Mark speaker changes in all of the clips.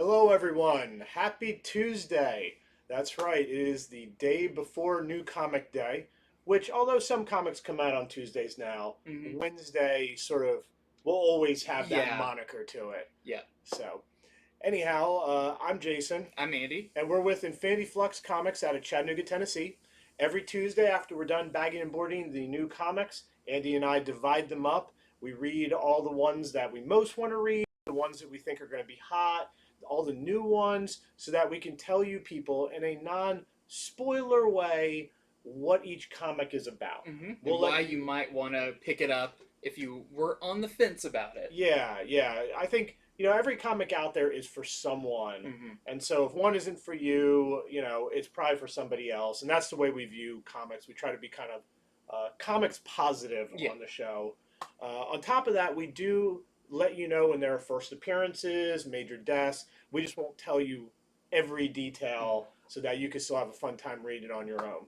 Speaker 1: Hello, everyone. Happy Tuesday. That's right. It is the day before New Comic Day, which, although some comics come out on Tuesdays now,
Speaker 2: Hmm.
Speaker 1: Wednesday sort of will always have that
Speaker 2: Yeah,
Speaker 1: moniker to it.
Speaker 2: yeah.
Speaker 1: So, anyhow, I'm Jason,
Speaker 2: I'm Andy.
Speaker 1: and we're with Infinity Flux Comics out of Chattanooga, Tennessee. Every Tuesday, after we're done bagging and boarding the new comics, Andy and I divide them up. We read all the ones that we most want to read, the ones that we think are going to be hot, all the new ones, so that we can tell you people in a non spoiler way what each comic is about.
Speaker 2: And
Speaker 1: We'll
Speaker 2: why
Speaker 1: let
Speaker 2: you
Speaker 1: you.
Speaker 2: might want to pick it up if you were on the fence about it.
Speaker 1: Yeah. I think, every comic out there is for someone.
Speaker 2: Hmm.
Speaker 1: And so if one isn't for you, it's probably for somebody else. And that's the way we view comics. We try to be kind of comics positive
Speaker 2: Yeah.
Speaker 1: on the show. On top of that, we do let you know when there are first appearances, major deaths. We just won't tell you every detail so that you can still have a fun time reading it on your own.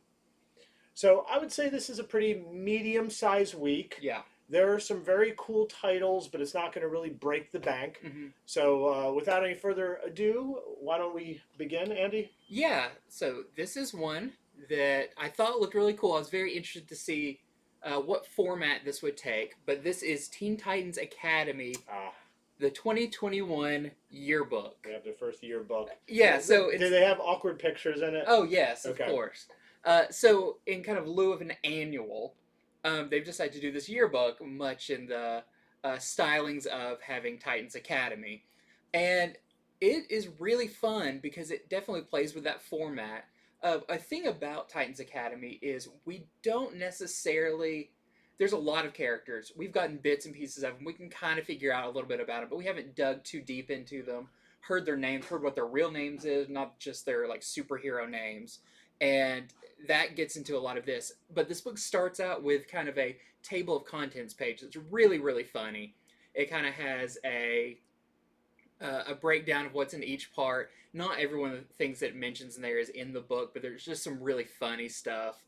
Speaker 1: So I would say this is a pretty medium-sized week.
Speaker 2: Yeah.
Speaker 1: There are some very cool titles, but it's not going to really break the bank.
Speaker 2: Hmm.
Speaker 1: So without any further ado, why don't we begin, Andy?
Speaker 2: Yeah. So this is one that I thought looked really cool. I was very interested to see what format this would take. But this is Teen Titans Academy,
Speaker 1: Ah,
Speaker 2: the 2021 yearbook.
Speaker 1: they have their first yearbook.
Speaker 2: Yeah. So
Speaker 1: Do
Speaker 2: it's
Speaker 1: they have awkward pictures in it?
Speaker 2: Oh yes, of
Speaker 1: Okay.
Speaker 2: course. So in kind of lieu of an annual, they've decided to do this yearbook, much in the stylings of having Titans Academy, and it is really fun because it definitely plays with that format. A thing about Titans Academy is we don't necessarily. There's a lot of characters. We've gotten bits and pieces of them. We can kind of figure out a little bit about them, but we haven't dug too deep into them, heard their names, heard what their real names is, not just their like superhero names. And that gets into a lot of this. But this book starts out with kind of a table of contents page that's really, really funny. It kind of has a breakdown of what's in each part. Not every one of the things that it mentions in there is in the book, but there's just some really funny stuff.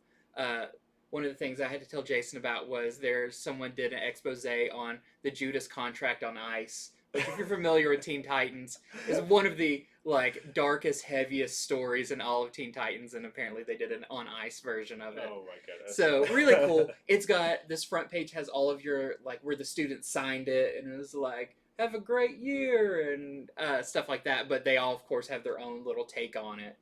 Speaker 2: One of the things I had to tell Jason about was there's someone did an expose on the Judas contract on ice. Which, if you're familiar with Teen Titans, is one of the like darkest, heaviest stories in all of Teen Titans, and apparently they did an on ice version of it.
Speaker 1: Oh my goodness.
Speaker 2: So really cool. It's got this front page has all of your like where the students signed it, and it was like have a great year and stuff like that. But they all, of course, have their own little take on it.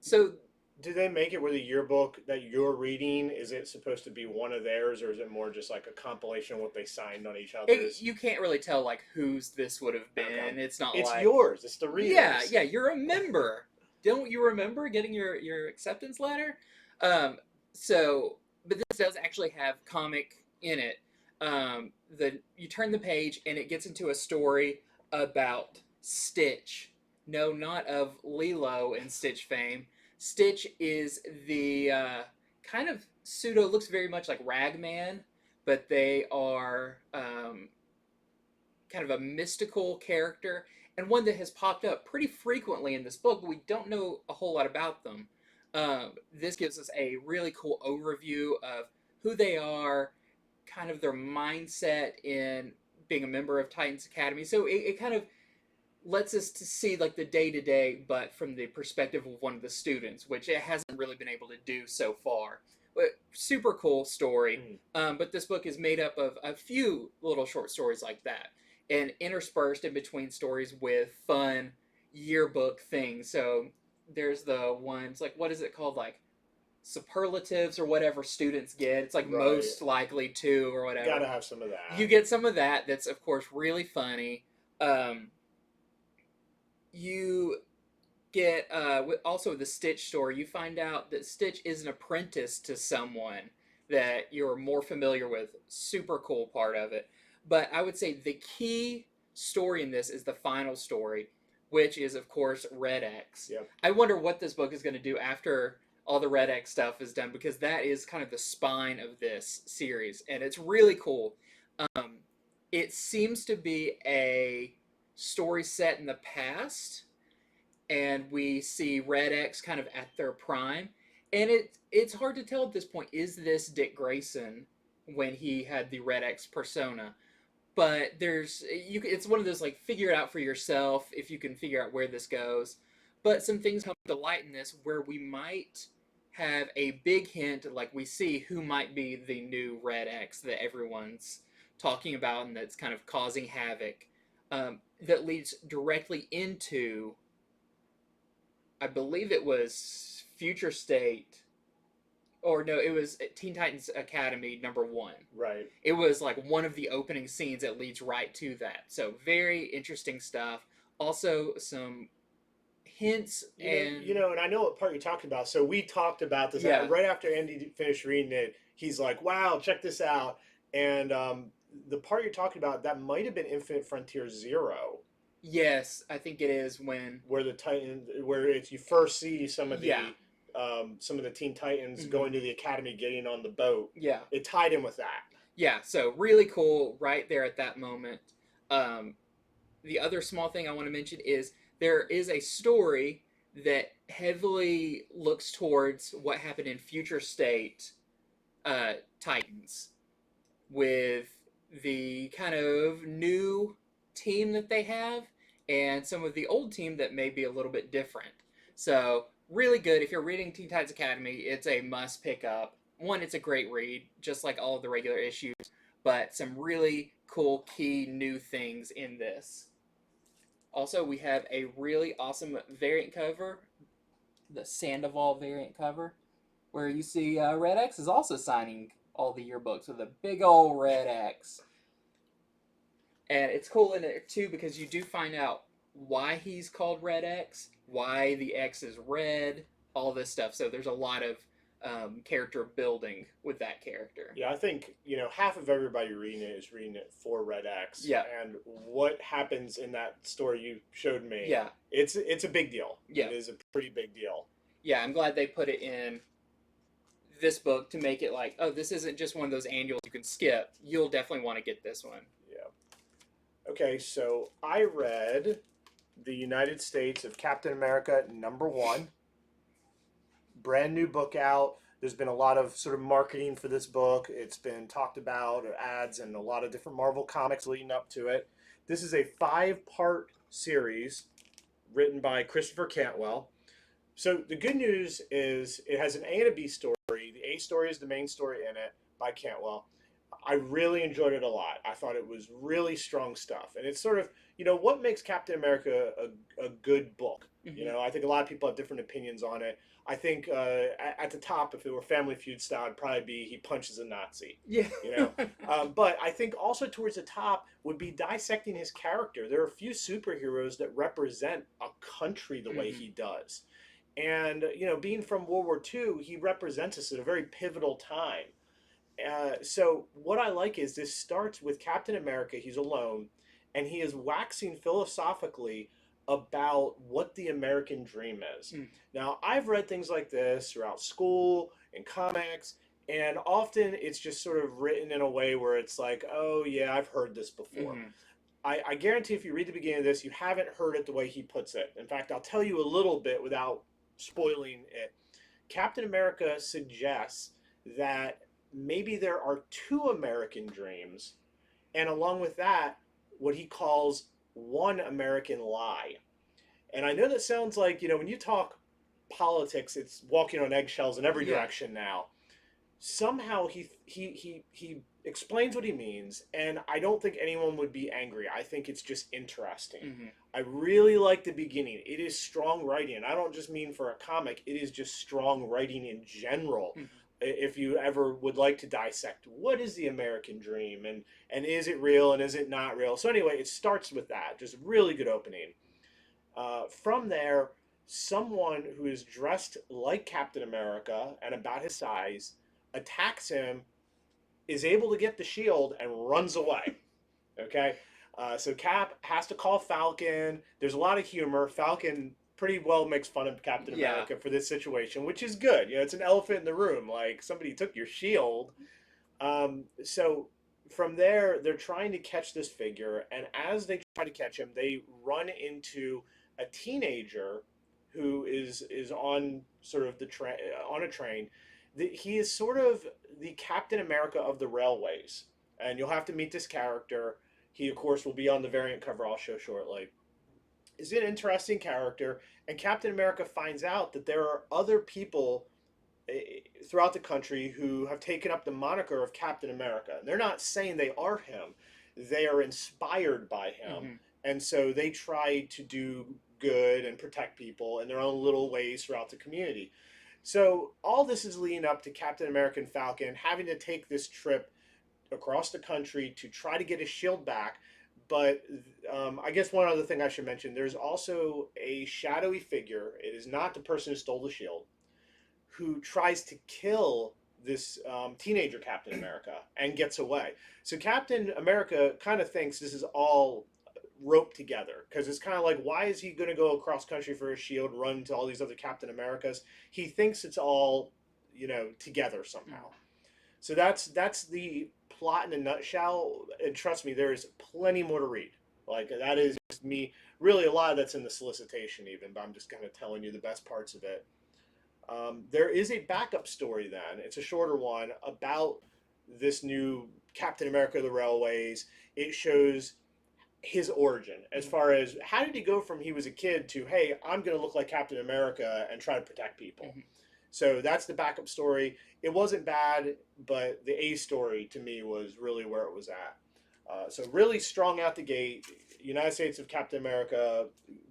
Speaker 2: So
Speaker 1: Do they make it where the yearbook that you're reading is it supposed to be one of theirs, or is it more just like a compilation of what they signed on each other's?
Speaker 2: you can't really tell like whose this would have
Speaker 1: Okay.
Speaker 2: been. It's not
Speaker 1: It's
Speaker 2: like
Speaker 1: yours. It's the
Speaker 2: yeah,
Speaker 1: readers.
Speaker 2: yeah. You're a member. Don't you remember getting your acceptance letter? Um, so, but this does actually have comic in it. The you turn the page and it gets into a story about Stitch. No, not of Lilo and Stitch fame. Stitch is the kind of pseudo looks very much like Ragman, but they are kind of a mystical character and one that has popped up pretty frequently in this book, but we don't know a whole lot about them. This gives us a really cool overview of who they are, kind of their mindset in being a member of Titans Academy. So it kind of lets us to see like the day to day, but from the perspective of one of the students, which it hasn't really been able to do so far. But super cool story.
Speaker 1: Mm.
Speaker 2: But this book is made up of a few little short stories like that, and interspersed in between stories with fun yearbook things. So there's the ones like what is it called like superlatives or whatever students get. It's like
Speaker 1: Right.
Speaker 2: most likely to or
Speaker 1: Gotta
Speaker 2: whatever.
Speaker 1: have some of that.
Speaker 2: You get some of that. That's of course really funny. Um, you get also the Stitch story. You find out that Stitch is an apprentice to someone that you're more familiar with. Super cool part of it. But I would say the key story in this is the final story, which is of course Red X.
Speaker 1: Yep.
Speaker 2: I wonder what this book is going to do after all the Red X stuff is done because that is kind of the spine of this series, and it's really cool. Um, it seems to be a story set in the past, and we see Red X kind of at their prime. And it's hard to tell at this point, is this Dick Grayson when he had the Red X persona? but it's one of those like figure it out for yourself if you can figure out where this goes. But some things come to light in this where we might have a big hint, like we see who might be the new Red X that everyone's talking about and that's kind of causing havoc. That leads directly into, I believe it was Future State, or no, it was Teen Titans Academy #1.
Speaker 1: Right.
Speaker 2: It was like one of the opening scenes that leads right to that. So very interesting stuff. Also some hints and
Speaker 1: And I know what part you're talking about. So we talked about this
Speaker 2: yeah,
Speaker 1: right after Andy finished reading it. He's like, "Wow, check this out!" And the part you're talking about that might have been Infinite Frontier Zero,
Speaker 2: yes, I think it is when
Speaker 1: where the Titan, where it's you first see
Speaker 2: yeah,
Speaker 1: some of the Teen Titans
Speaker 2: mhm,
Speaker 1: going to the academy, getting on the boat.
Speaker 2: yeah,
Speaker 1: It tied in with that.
Speaker 2: yeah. So really cool right there at that moment. Um, the other small thing I want to mention is there is a story that heavily looks towards what happened in Future State Titans with the kind of new team that they have and some of the old team that may be a little bit different. So, really good. If you're reading Teen Titans Academy, it's a must pick up. One, it's a great read, just like all of the regular issues, but some really cool key new things in this. Also, we have a really awesome variant cover, the Sandoval variant cover, where you see Red X is also signing all the yearbooks with a big old Red X. And it's cool in it too because you do find out why he's called Red X, why the X is red, all this stuff. So there's a lot of character building with that character.
Speaker 1: Yeah, I think half of everybody reading it is reading it for Red X.
Speaker 2: Yeah.
Speaker 1: And what happens in that story you showed me?
Speaker 2: Yeah.
Speaker 1: It's a big deal.
Speaker 2: Yeah.
Speaker 1: It is a pretty big deal.
Speaker 2: Yeah, I'm glad they put it in this book to make it like, oh, this isn't just one of those annuals you can skip. You'll definitely want to get this one.
Speaker 1: Yeah. Okay, so I read The United States of Captain America #1. Brand new book out. There's been a lot of sort of marketing for this book. It's been talked about, or ads, and a lot of different Marvel comics leading up to it. This is a 5-part series written by Christopher Cantwell. So the good news is it has an A and a B story. The A story is the main story in it by Cantwell. I really enjoyed it a lot. I thought it was really strong stuff. And it's sort of, what makes Captain America a good book?
Speaker 2: Mm-hmm.
Speaker 1: I think a lot of people have different opinions on it. I think at the top, if it were Family Feud style, it'd probably be he punches a Nazi.
Speaker 2: Yeah.
Speaker 1: But I think also towards the top would be dissecting his character. There are a few superheroes that represent a country the way he does. And, being from World War II, he represents us at a very pivotal time. So what I like is this starts with Captain America. He's alone, and he is waxing philosophically about what the American dream is. Now, I've read things like this throughout school and comics, and often it's just sort of written in a way where it's like, oh, yeah, I've heard this before. I guarantee if you read the beginning of this, you haven't heard it the way he puts it. In fact, I'll tell you a little bit without spoiling it. Captain America suggests that maybe there are 2 American dreams, and along with that, what he calls one American lie. And I know that sounds like, when you talk politics, it's walking on eggshells in every direction now. Somehow he explains what he means, and I don't think anyone would be angry. I think it's just interesting. I really like the beginning. It is strong writing, and I don't just mean for a comic. It is just strong writing in general. If you ever would like to dissect what is the American dream, and is it real and is it not real. So anyway, it starts with that. Just really good opening. From there, someone who is dressed like Captain America and about his size attacks him, is able to get the shield, and runs away. Okay? So Cap has to call Falcon. There's a lot of humor. Falcon pretty well makes fun of Captain America for this situation, which is good. It's an elephant in the room. Like, somebody took your shield. So from there, they're trying to catch this figure, and as they try to catch him, they run into a teenager who is on sort of on a train. He is sort of the Captain America of the railways, and you'll have to meet this character. He, of course, will be on the variant cover I'll show shortly. Is an interesting character, and Captain America finds out that there are other people throughout the country who have taken up the moniker of Captain America. They're not saying they are him, they are inspired by him.
Speaker 2: Mm-hmm.
Speaker 1: And so they try to do good and protect people in their own little ways throughout the community. So all this is leading up to Captain America and Falcon having to take this trip across the country to try to get his shield back. But I guess one other thing I should mention, there's also a shadowy figure. It is not the person who stole the shield, who tries to kill this teenager Captain America and gets away. So Captain America kind of thinks this is all roped together, because it's kind of like, why is he going to go across country for his shield, run into all these other Captain Americas? He thinks it's all, together somehow. So that's the plot in a nutshell. And trust me, there is plenty more to read. Like, that is just me. Really, a lot of that's in the solicitation even, but I'm just kind of telling you the best parts of it. There is a backup story then. It's a shorter one about this new Captain America of the Railways. It shows his origin as far as how did he go from he was a kid to, hey, I'm going to look like Captain America and try to protect people. Mm-hmm. So that's the backup story. It wasn't bad, but the A story to me was really where it was at. So really strong out the gate. United States of Captain America,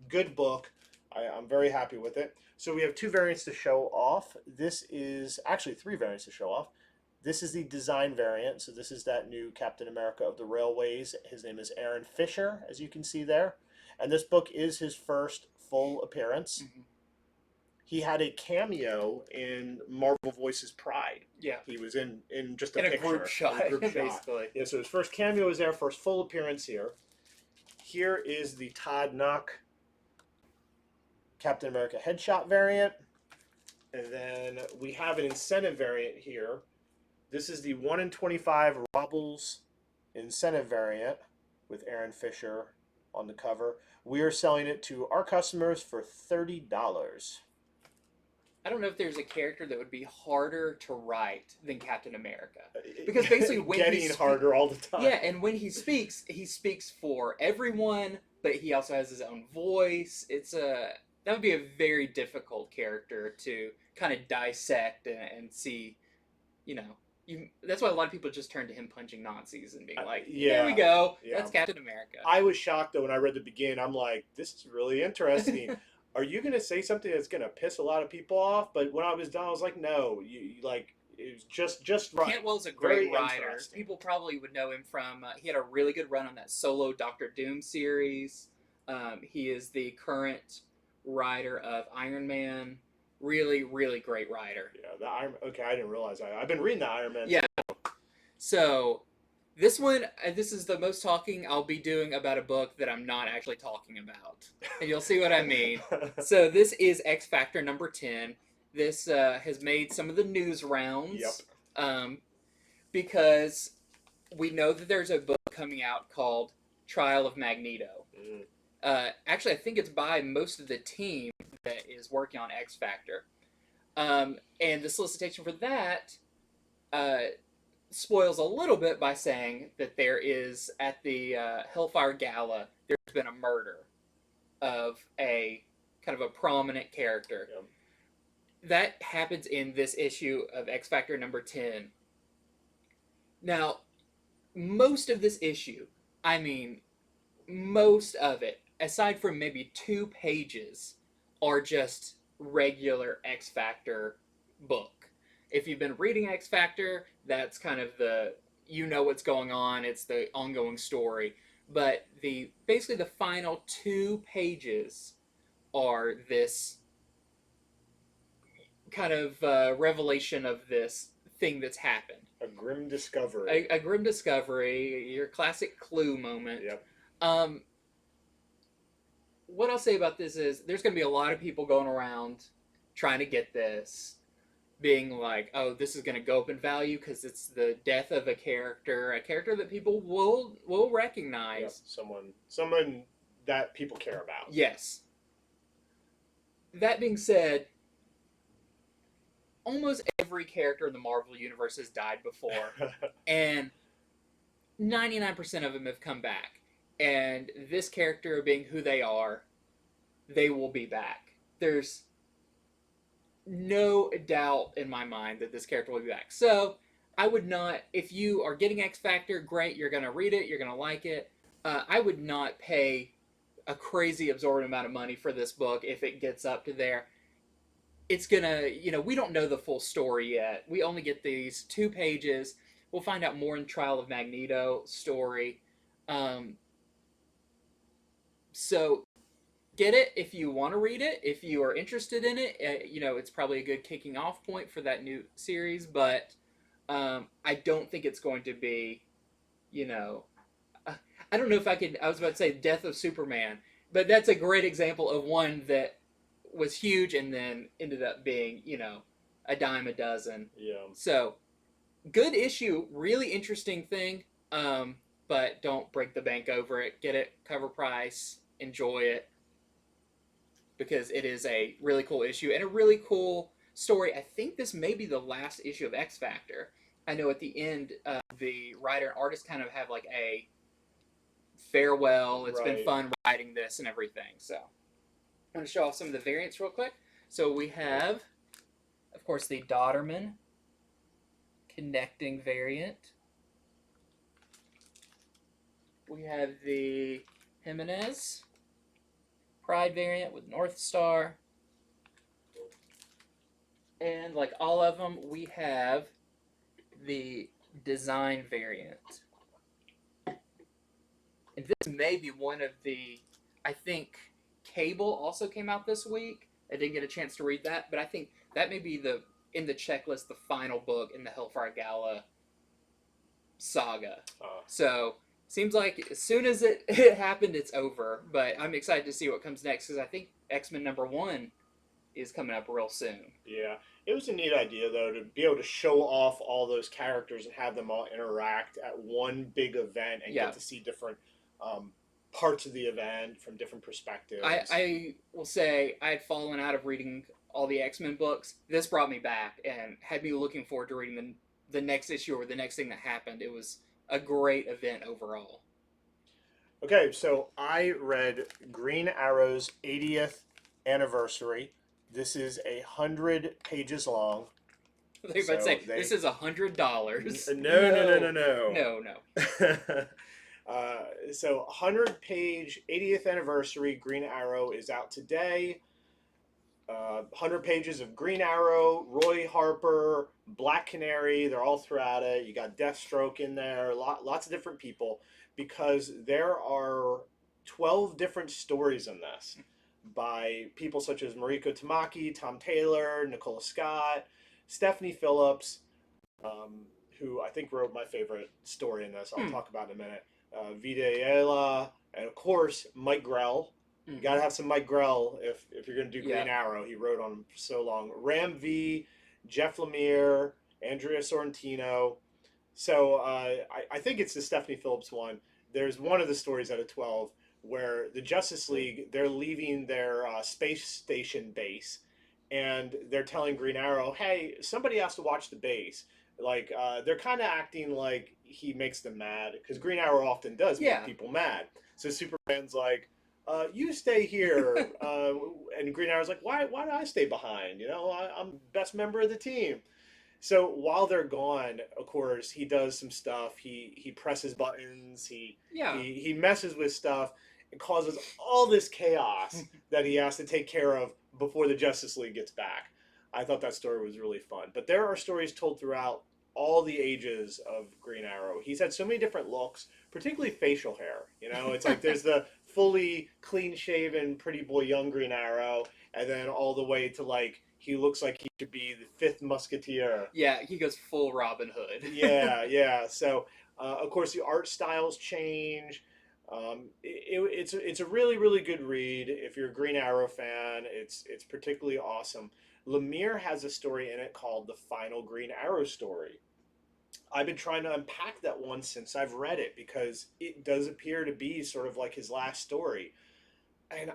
Speaker 1: good book. I'm very happy with it. So we have two variants to show off. This is actually three variants to show off. This is the design variant. So this is that new Captain America of the Railways. His name is Aaron Fisher, as you can see there. And this book is his first full appearance. Mm-hmm. He had a cameo in Marvel Voices Pride.
Speaker 2: Yeah.
Speaker 1: He was in just a picture.
Speaker 2: Group shot, basically.
Speaker 1: Yeah, so his first cameo was there, first full appearance here. Here is the Todd Knock Captain America headshot variant. And then we have an incentive variant here. This is the 1 in 25 Robles incentive variant with Aaron Fisher on the cover. We are selling it to our customers for $30.
Speaker 2: I don't know if there's a character that would be harder to write than Captain America, because basically when
Speaker 1: getting harder all the time.
Speaker 2: Yeah, and when he speaks for everyone, but he also has his own voice. That would be a very difficult character to kind of dissect and see. That's why a lot of people just turn to him punching Nazis and being like, "There we go, that's Captain America."
Speaker 1: I was shocked though when I read the beginning. I'm like, this is really interesting. Are you going to say something that's going to piss a lot of people off? But when I was done, I was like, no, you like, it was just right.
Speaker 2: Cantwell's a great writer. People probably would know him from, he had a really good run on that solo Doctor Doom series. He is the current writer of Iron Man. Really, really great writer.
Speaker 1: Yeah, okay, I didn't realize that. I've been reading the Iron Man.
Speaker 2: Yeah. So, this one, this is the most talking I'll be doing about a book that I'm not actually talking about. And you'll see what I mean. So this is X Factor number 10. This has made some of the news rounds. Yep. Because we know that there's a book coming out called Trial of Magneto. Actually, I think it's by most of the team that is working on X Factor. And the solicitation for that spoils a little bit by saying that there is, at the Hellfire Gala, there's been a murder of a kind of a prominent character. Yep. That happens in this issue of X Factor number 10. Now, most of this issue, most of it, aside from maybe 2 pages, are just regular X Factor book. If you've been reading X Factor, that's kind of what's going on. It's the ongoing story. But basically the final 2 pages are this kind of revelation of this thing that's happened.
Speaker 1: A grim discovery.
Speaker 2: A grim discovery. Your classic Clue moment.
Speaker 1: Yep.
Speaker 2: What I'll say about this is there's going to be a lot of people going around trying to get this, being like, oh, this is going to go up in value because it's the death of a character that people will recognize.
Speaker 1: Yep. Someone that people care about.
Speaker 2: Yes. That being said, almost every character in the Marvel Universe has died before. And 99% of them have come back. And this character being who they are, they will be back. There's no doubt in my mind that this character will be back. So I would not, if you are getting X Factor, great, you're going to read it, you're going to like it. I would not pay a crazy absorbent amount of money for this book if it gets up to there. It's gonna, we don't know the full story yet. We only get these 2 pages. We'll find out more in Trial of Magneto story. So get it if you want to read it. If you are interested in it, it's probably a good kicking off point for that new series. But I don't think it's going to be, I don't know if I could. I was about to say Death of Superman, but that's a great example of one that was huge and then ended up being, a dime a dozen.
Speaker 1: Yeah.
Speaker 2: So good issue, really interesting thing. But don't break the bank over it. Get it cover price. Enjoy it. Because it is a really cool issue and a really cool story. I think this may be the last issue of X Factor. I know at the end, the writer and artist kind of have like a farewell. It's been fun writing this and everything. So I'm going to show off some of the variants real quick. So we have, of course, the Dodderman connecting variant. We have the Jimenez Pride variant with North Star. And like all of them, we have the design variant. And this may be one of the, I think Cable also came out this week. I didn't get a chance to read that, but I think that may be in the checklist, the final book in the Hellfire Gala saga. So seems like as soon as it happened, it's over. But I'm excited to see what comes next because I think X-Men #1 is coming up real soon.
Speaker 1: Yeah. It was a neat idea, though, to be able to show off all those characters and have them all interact at one big event and get to see different parts of the event from different perspectives.
Speaker 2: I will say I had fallen out of reading all the X-Men books. This brought me back and had me looking forward to reading the next issue or the next thing that happened. It was a great event overall.
Speaker 1: Okay, so I read Green Arrow's 80th anniversary. This is 100 pages long.
Speaker 2: They were about to say, this is $100.
Speaker 1: No.
Speaker 2: No.
Speaker 1: So 100-page 80th anniversary Green Arrow is out today. 100 pages of Green Arrow, Roy Harper, Black Canary, they're all throughout it. You got Deathstroke in there, lots of different people, because there are 12 different stories in this by people such as Mariko Tamaki, Tom Taylor, Nicola Scott, Stephanie Phillips, who I think wrote my favorite story in this. I'll talk about in a minute. Vida, and of course Mike Grell. You gotta have some Mike Grell if you're gonna do Green Arrow. He wrote on him for so long. Ram V, Jeff Lemire, Andrea Sorrentino. So I think it's the Stephanie Phillips one. There's one of the stories out of 12 where the Justice League, they're leaving their space station base, and they're telling Green Arrow, hey, somebody has to watch the base. Like, they're kind of acting like he makes them mad, because Green Arrow often does make people mad. So Superman's like, you stay here. And Green Arrow's like, why do I stay behind? I'm best member of the team. So while they're gone, of course, he does some stuff. He presses buttons. He messes with stuff. It causes all this chaos that he has to take care of before the Justice League gets back. I thought that story was really fun. But there are stories told throughout all the ages of Green Arrow. He's had so many different looks, particularly facial hair. It's like there's the fully clean-shaven, pretty boy young Green Arrow, and then all the way to like he looks like he should be the fifth Musketeer.
Speaker 2: Yeah, he goes full Robin Hood.
Speaker 1: Yeah. So, of course, the art styles change. It's a really, really good read. If you're a Green Arrow fan, it's particularly awesome. Lemire has a story in it called The Final Green Arrow Story. I've been trying to unpack that one since I've read it, because it does appear to be sort of like his last story. And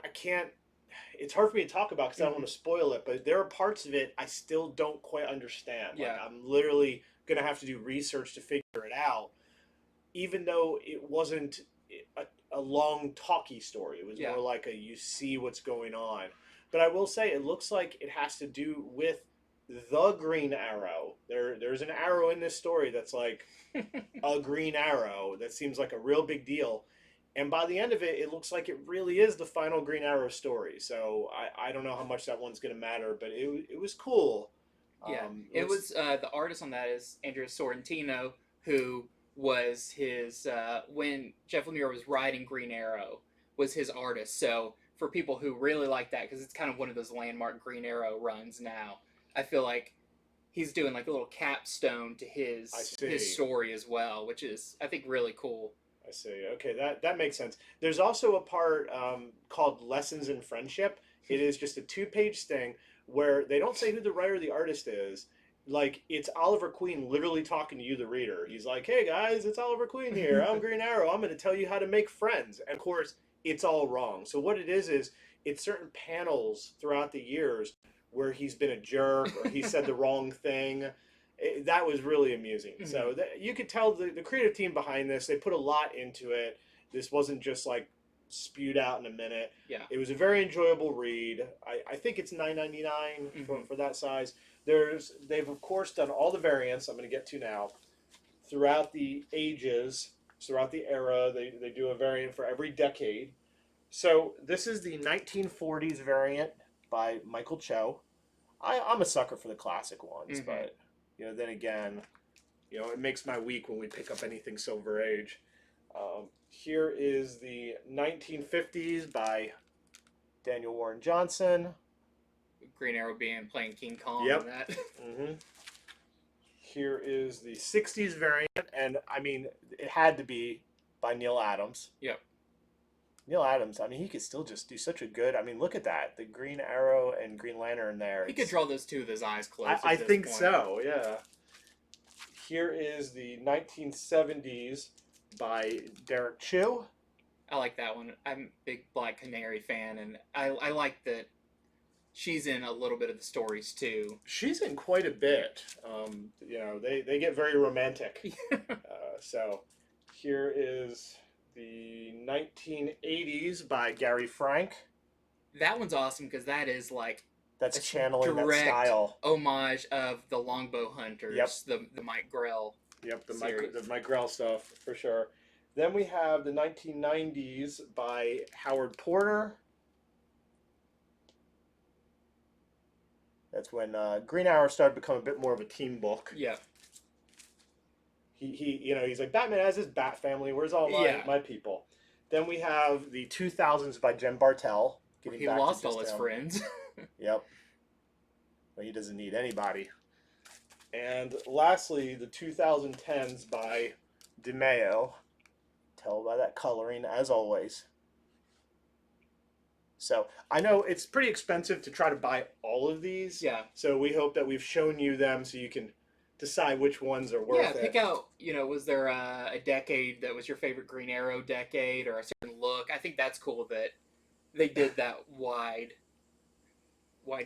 Speaker 1: it's hard for me to talk about because I don't want to spoil it, but there are parts of it I still don't quite understand.
Speaker 2: Yeah.
Speaker 1: Like, I'm literally going to have to do research to figure it out. even though it wasn't a long talky story. It was
Speaker 2: Yeah.
Speaker 1: more like a you see what's going on. But I will say it looks like it has to do with the Green Arrow. There's an arrow in this story that's like a Green Arrow that seems like a real big deal. And by the end of it, it looks like it really is the final Green Arrow story. So I don't know how much that one's going to matter, but it was cool.
Speaker 2: Yeah, it was the artist on that is Andrea Sorrentino, who was his when Jeff Lemire was writing Green Arrow was his artist. So for people who really like that, because it's kind of one of those landmark Green Arrow runs now, I feel like he's doing like a little capstone to his story as well, which is I think really cool.
Speaker 1: I see. Okay, that makes sense. There's also a part called Lessons in Friendship. It is just a two-page thing where they don't say who the writer or the artist is. Like, it's Oliver Queen literally talking to you, the reader. He's like, hey guys, it's Oliver Queen here. I'm Green Arrow. I'm going to tell you how to make friends. And of course, it's all wrong. So what it is it's certain panels throughout the years where he's been a jerk or he said the wrong thing. That was really amusing. Mm-hmm. So you could tell the creative team behind this, they put a lot into it. This wasn't just like spewed out in a minute.
Speaker 2: Yeah.
Speaker 1: It was a very enjoyable read. I think it's $9.99 for that size. They've of course done all the variants I'm going to get to now. Throughout the ages, throughout the era, they do a variant for every decade. So this is the 1940s variant by Michael Cho. I'm a sucker for the classic ones, but then again, it makes my week when we pick up anything Silver Age. Here is the 1950s by Daniel Warren Johnson.
Speaker 2: Green Arrow playing King Kong.
Speaker 1: Yep.
Speaker 2: And that.
Speaker 1: Here is the 60s variant, and I mean, it had to be by Neil Adams.
Speaker 2: Yep.
Speaker 1: Neil Adams, I mean, he could still just do such a good. I mean, look at that. The Green Arrow and Green Lantern there.
Speaker 2: He could draw those two with his eyes closed.
Speaker 1: I think so, yeah. Here is the 1970s by Derek Chew.
Speaker 2: I like that one. I'm a big Black Canary fan, and I like that she's in a little bit of the stories, too.
Speaker 1: She's in quite a bit. They get very romantic. So here is the 1980s by Gary Frank.
Speaker 2: That one's awesome because that is like
Speaker 1: that's channeling that style.
Speaker 2: Homage of the Longbow Hunters. Yep. The Mike Grell.
Speaker 1: Yep, the Mike Grell stuff for sure. Then we have the 1990s by Howard Porter. That's when Green Arrow started to become a bit more of a team book.
Speaker 2: Yeah.
Speaker 1: He's like, Batman has his Bat family. Where's all my people? Then we have the 2000s by Jen Bartel.
Speaker 2: He lost all his friends.
Speaker 1: Yep. Well, he doesn't need anybody. And lastly, the 2010s by DeMeo. Tell by that coloring, as always. So I know it's pretty expensive to try to buy all of these.
Speaker 2: Yeah.
Speaker 1: So we hope that we've shown you them so you can decide which ones are worth it.
Speaker 2: Yeah, pick out, was there a decade that was your favorite Green Arrow decade or a certain look? I think that's cool that they did that wide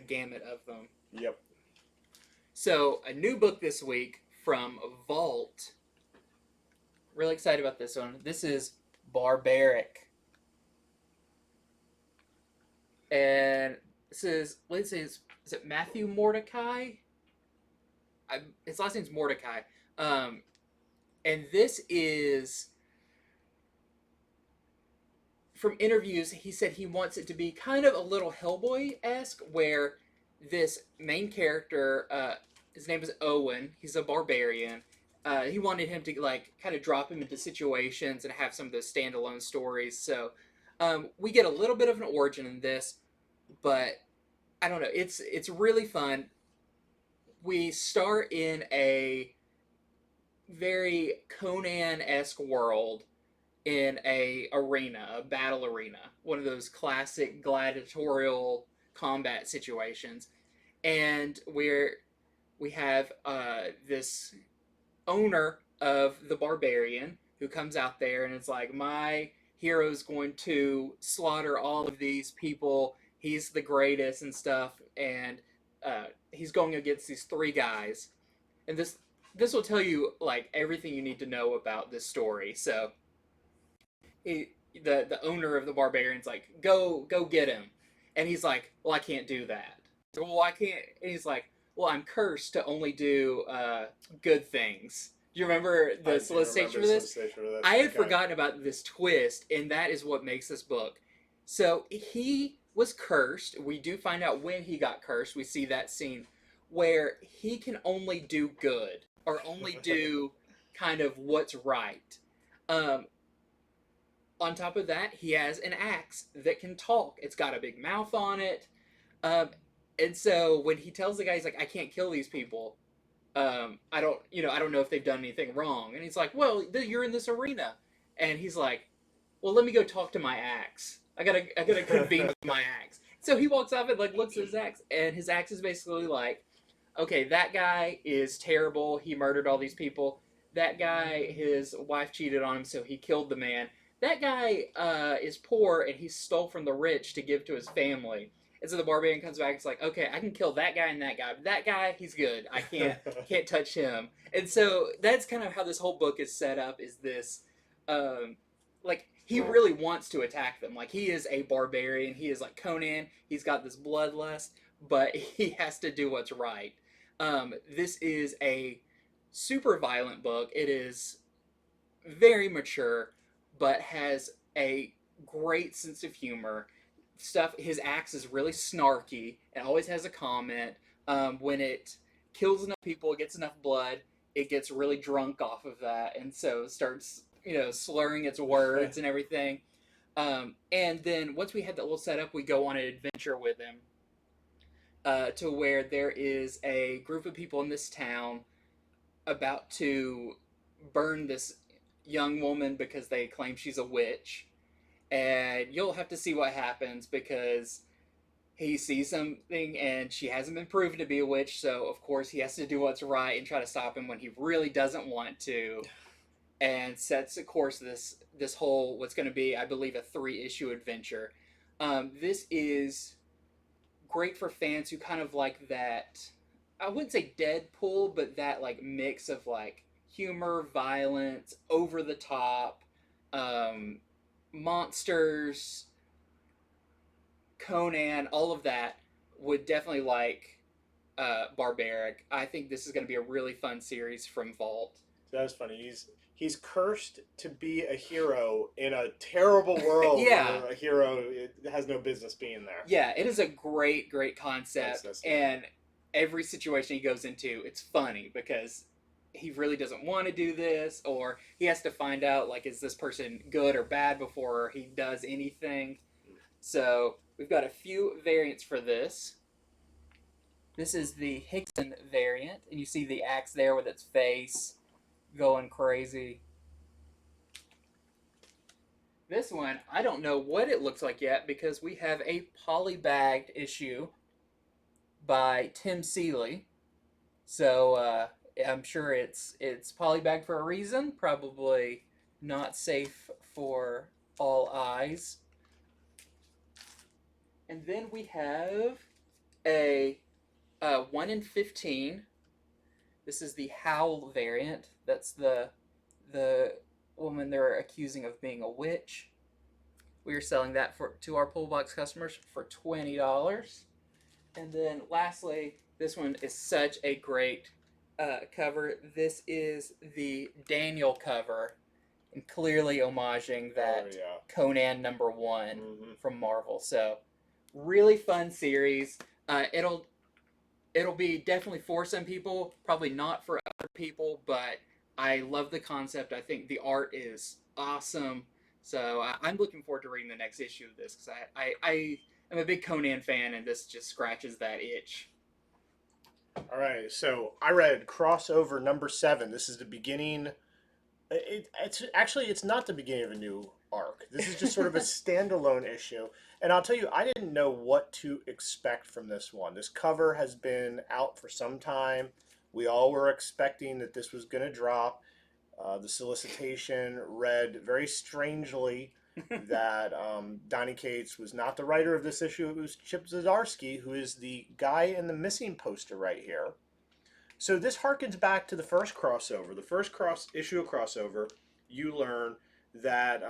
Speaker 2: gamut of them.
Speaker 1: Yep.
Speaker 2: So, a new book this week from Vault. Really excited about this one. This is Barbaric. And this is, let's say, is it Matthew Mordecai? His last name's Mordecai. And this is, from interviews, he said he wants it to be kind of a little Hellboy-esque, where this main character, his name is Owen, he's a barbarian. He wanted him to kind of drop him into situations and have some of those standalone stories. So we get a little bit of an origin in this, but I don't know. It's really fun. We start in a very Conan-esque world in a battle arena, one of those classic gladiatorial combat situations, and we have this owner of the Barbarian who comes out there and it's like, my hero's going to slaughter all of these people, he's the greatest and stuff, and he's going against these three guys, and this this will tell you like everything you need to know about this story. So the owner of the barbarian's like, go get him, and he's like, well, I can't do that. So, well, I can't. And he's like, well, I'm cursed to only do good things. Do you remember the solicitation for this? I had forgotten about this twist, and that is what makes this book. So he was cursed. We do find out when he got cursed. We see that scene where he can only do good or only do kind of what's right. Um, on top of that, he has an axe that can talk. It's got a big mouth on it. Um, and so when he tells the guy, he's like, I can't kill these people. I don't know if they've done anything wrong. And he's like, well, you're in this arena. And he's like, well, let me go talk to my axe. I gotta convene with my axe. So he walks off and like looks at his axe, and his axe is basically like, okay, that guy is terrible. He murdered all these people. That guy, his wife cheated on him, so he killed the man. That guy is poor, and he stole from the rich to give to his family. And so the barbarian comes back. It's like, okay, I can kill that guy and that guy. But that guy, he's good. I can't touch him. And so that's kind of how this whole book is set up. Is this, like he really wants to attack them. Like he is a barbarian. He is like Conan. He's got this bloodlust, but he has to do what's right. This is a super violent book. It is very mature, but has a great sense of humor. Stuff. His axe is really snarky and always has a comment. When it kills enough people, it gets enough blood, it gets really drunk off of that, and so starts slurring its words and everything. And then once we had that little setup, we go on an adventure with him to where there is a group of people in this town about to burn this young woman because they claim she's a witch. And you'll have to see what happens because he sees something and she hasn't been proven to be a witch, so of course he has to do what's right and try to stop him when he really doesn't want to, and sets a course this whole what's going to be, I believe, a 3-issue adventure. This is great for fans who kind of like that. I wouldn't say Deadpool, but that like mix of like humor, violence, over the top, monsters, Conan, all of that would definitely like Barbaric. I think this is going to be a really fun series from Vault.
Speaker 1: That was funny. He's cursed to be a hero in a terrible world
Speaker 2: Yeah.
Speaker 1: where a hero has no business being there.
Speaker 2: Yeah, it is a great concept, and every situation he goes into, it's funny because he really doesn't want to do this, or he has to find out, like, is this person good or bad before he does anything. So we've got a few variants for this. This is the Hickson variant, and you see the axe there with its face going crazy. This one, I don't know what it looks like yet because we have a polybagged issue by Tim Seeley. So I'm sure it's polybagged for a reason. Probably not safe for all eyes. And then we have a 1 in 15. This is the Howl variant. That's the woman they're accusing of being a witch. We are selling that to our pull box customers for $20. And then lastly, this one is such a great cover. This is the Daniel cover, and clearly homaging that Conan #1 from Marvel. So really fun series. It'll be definitely for some people, probably not for other people, but I love the concept. I think the art is awesome. So I'm looking forward to reading the next issue of this because I am a big Conan fan, and this just scratches that itch.
Speaker 1: All right, so I read crossover #7. This is the beginning. It's not the beginning of a new arc. This is just sort of a standalone issue. And I'll tell you, I didn't know what to expect from this one. This cover has been out for some time. We all were expecting that this was going to drop. The solicitation read very strangely that Donny Cates was not the writer of this issue. It was Chip Zdarsky, who is the guy in the missing poster right here. So this harkens back to the first crossover. The first issue of crossover, you learn that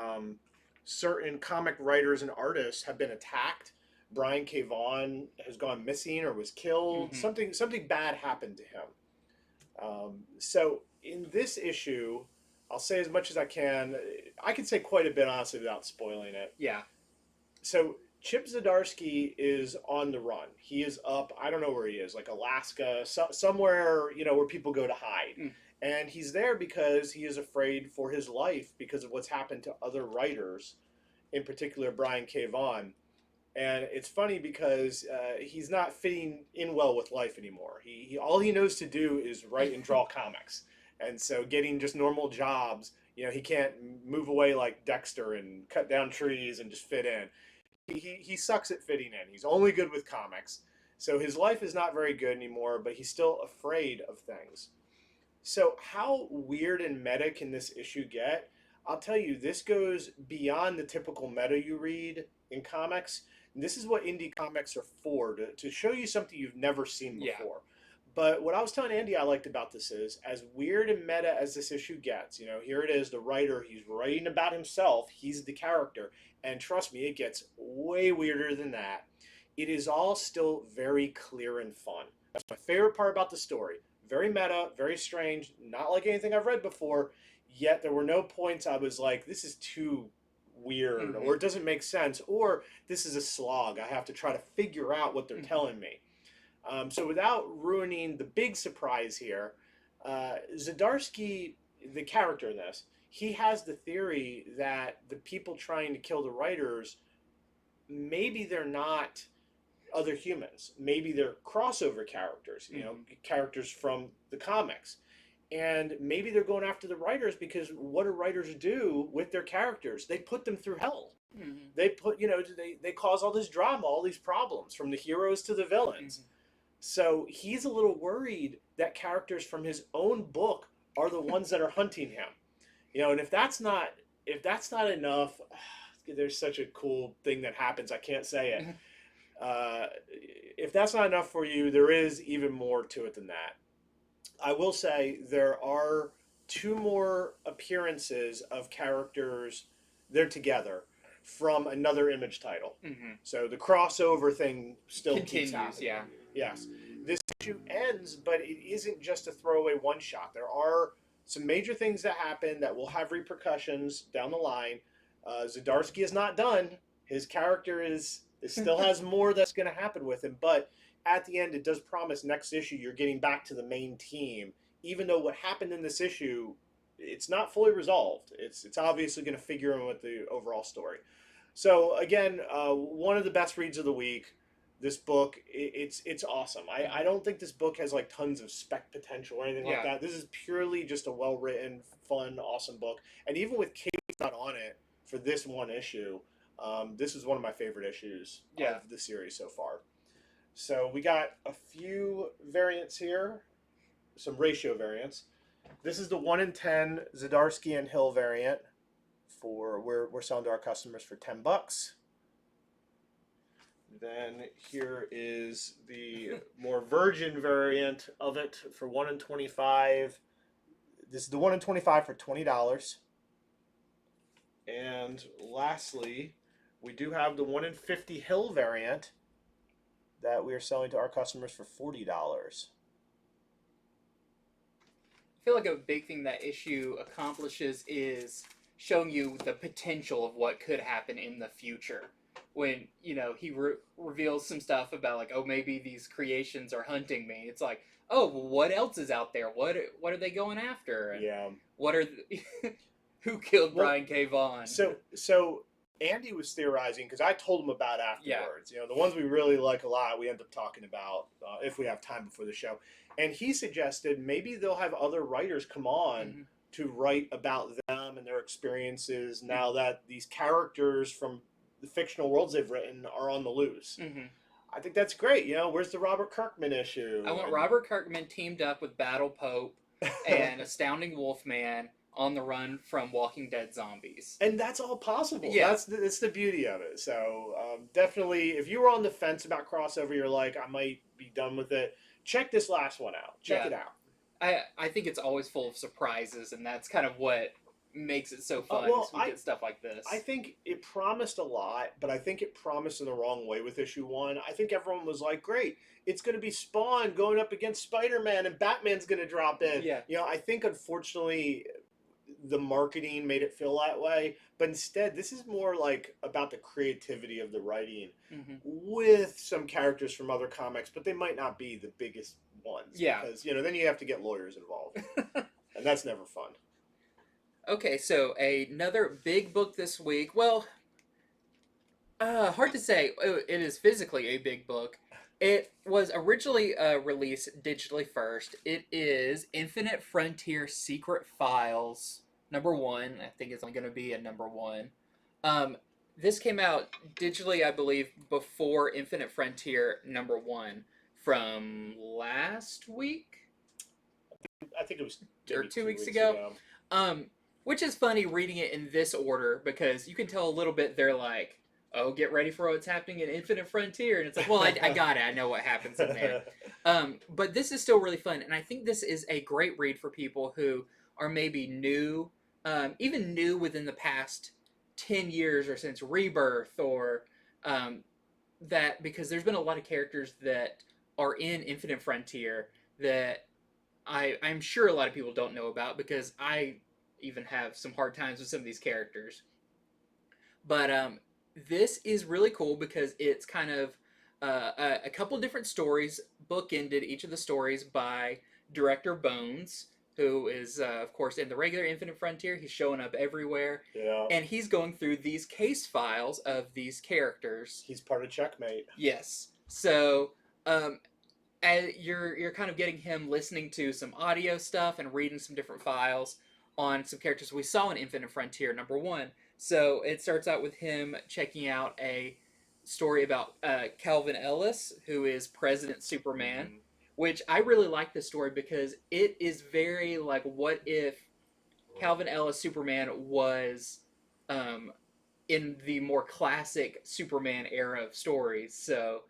Speaker 1: certain comic writers and artists have been attacked. Brian K. Vaughan has gone missing or was killed.
Speaker 2: Mm-hmm.
Speaker 1: Something bad happened to him. So in this issue, I'll say as much as I can. I can say quite a bit honestly without spoiling it.
Speaker 2: Yeah.
Speaker 1: So Chip Zdarsky is on the run. He is up. I don't know where he is, like Alaska, somewhere where people go to hide.
Speaker 2: Mm.
Speaker 1: And he's there because he is afraid for his life because of what's happened to other writers, in particular Brian K. Vaughan. And it's funny because he's not fitting in well with life anymore. He all he knows to do is write and draw comics, and so getting just normal jobs, he can't move away like Dexter and cut down trees and just fit in. He sucks at fitting in. He's only good with comics, so his life is not very good anymore. But he's still afraid of things. So how weird and meta can this issue get? I'll tell you, this goes beyond the typical meta you read in comics. And this is what indie comics are for, to show you something you've never seen before.
Speaker 2: Yeah.
Speaker 1: But what I was telling Andy I liked about this is, as weird and meta as this issue gets, here it is, the writer, he's writing about himself, he's the character, and trust me, it gets way weirder than that. It is all still very clear and fun. That's my favorite part about the story. Very meta, very strange, not like anything I've read before, yet there were no points I was like, this is too weird, or it doesn't make sense, or this is a slog. I have to try to figure out what they're telling me. So without ruining the big surprise here, Zdarsky, the character in this, he has the theory that the people trying to kill the writers, maybe they're not other humans. Maybe they're crossover characters, characters from the comics. And maybe they're going after the writers because what do writers do with their characters? They put them through hell. Mm-hmm. They put, they cause all this drama, all these problems, from the heroes to the villains. Mm-hmm. So he's a little worried that characters from his own book are the ones that are hunting him. And if that's not enough, there's such a cool thing that happens. I can't say it. If that's not enough for you, there is even more to it than that. I will say there are 2 more appearances of characters, they're together, from another Image title. Mm-hmm. So the crossover thing still
Speaker 2: continues,
Speaker 1: keeps happening.
Speaker 2: Yeah.
Speaker 1: Yes. This issue ends, but it isn't just a throwaway one-shot. There are some major things that happen that will have repercussions down the line. Zdarsky is not done. His character still has more that's going to happen with him, but at the end, it does promise next issue you're getting back to the main team, even though what happened in this issue, it's not fully resolved. It's obviously going to figure in with the overall story. So again, one of the best reads of the week. This book, it's awesome. I don't think this book has like tons of spec potential or anything like that. This is purely just a well-written, fun, awesome book. And even with Kate not on it for this one issue, this is one of my favorite issues of the series so far. So we got a few variants here, some ratio variants. This is the 1 in 10 Zdarsky and Hill variant. We're selling to our customers for $10. Then here is the more virgin variant of it for 1 in 25. This is the 1 in 25 for $20. And lastly, we do have the 1 in 50 Hill variant that we are selling to our customers for $40.
Speaker 2: I feel like a big thing that issue accomplishes is showing you the potential of what could happen in the future. When, he reveals some stuff about, like, oh, maybe these creations are hunting me. It's like, oh, well, what else is out there? What are they going after? And what are who killed Brian K. Vaughan?
Speaker 1: So Andy was theorizing, because I told him about afterwards. The ones we really like a lot, we end up talking about if we have time before the show. And he suggested maybe they'll have other writers come on to write about them and their experiences now that these characters from the fictional worlds they've written are on the loose. Mm-hmm. I think that's great. Where's the Robert Kirkman issue?
Speaker 2: I want Robert Kirkman teamed up with Battle Pope and Astounding Wolfman on the run from Walking Dead zombies.
Speaker 1: And that's all possible.
Speaker 2: Yeah.
Speaker 1: That's the beauty of it. So definitely, if you were on the fence about crossover, you're like, I might be done with it. Check this last one out. Check it out.
Speaker 2: I think it's always full of surprises, and that's kind of what makes it so fun.
Speaker 1: Well,
Speaker 2: Is we get stuff like this.
Speaker 1: I think it promised a lot, but I think it promised in the wrong way with issue one. I think everyone was like, "Great, it's going to be Spawn going up against Spider-Man, and Batman's going to drop in."
Speaker 2: Yeah.
Speaker 1: I think unfortunately the marketing made it feel that way, but instead this is more like about the creativity of the writing
Speaker 2: Mm-hmm.
Speaker 1: with some characters from other comics, but they might not be the biggest ones.
Speaker 2: Yeah.
Speaker 1: Because then you have to get lawyers involved, and that's never fun.
Speaker 2: Okay, so another big book this week. Well, hard to say. It is physically a big book. It was originally released digitally first. It is Infinite Frontier Secret Files #1. I think it's only going to be a #1. Um, this came out digitally, I believe, before Infinite Frontier #1 from last week
Speaker 1: I think it was
Speaker 2: or
Speaker 1: maybe
Speaker 2: 2 weeks
Speaker 1: weeks
Speaker 2: ago. Which is funny reading it in this order because you can tell a little bit they're like, oh, get ready for what's happening in Infinite Frontier. And it's like, well, I got it. I know what happens in there. But this is still really fun. And I think this is a great read for people who are maybe new, even new within the past 10 years or since Rebirth or that, because there's been a lot of characters that are in Infinite Frontier that I'm sure a lot of people don't know about because I even have some hard times with some of these characters. But this is really cool because it's kind of a couple different stories bookended, each of the stories by director Bones, who is, of course, in the regular Infinite Frontier. He's showing up everywhere.
Speaker 1: Yeah.
Speaker 2: And he's going through these case files of these characters.
Speaker 1: He's part of Checkmate.
Speaker 2: Yes. So and you're kind of getting him listening to some audio stuff and reading some different files on some characters we saw in Infinite Frontier #1. So it starts out with him checking out a story about Calvin Ellis, who is President Superman,
Speaker 1: Mm-hmm.
Speaker 2: which I really like this story because it is very like, what if Calvin Ellis Superman was in the more classic Superman era of stories. So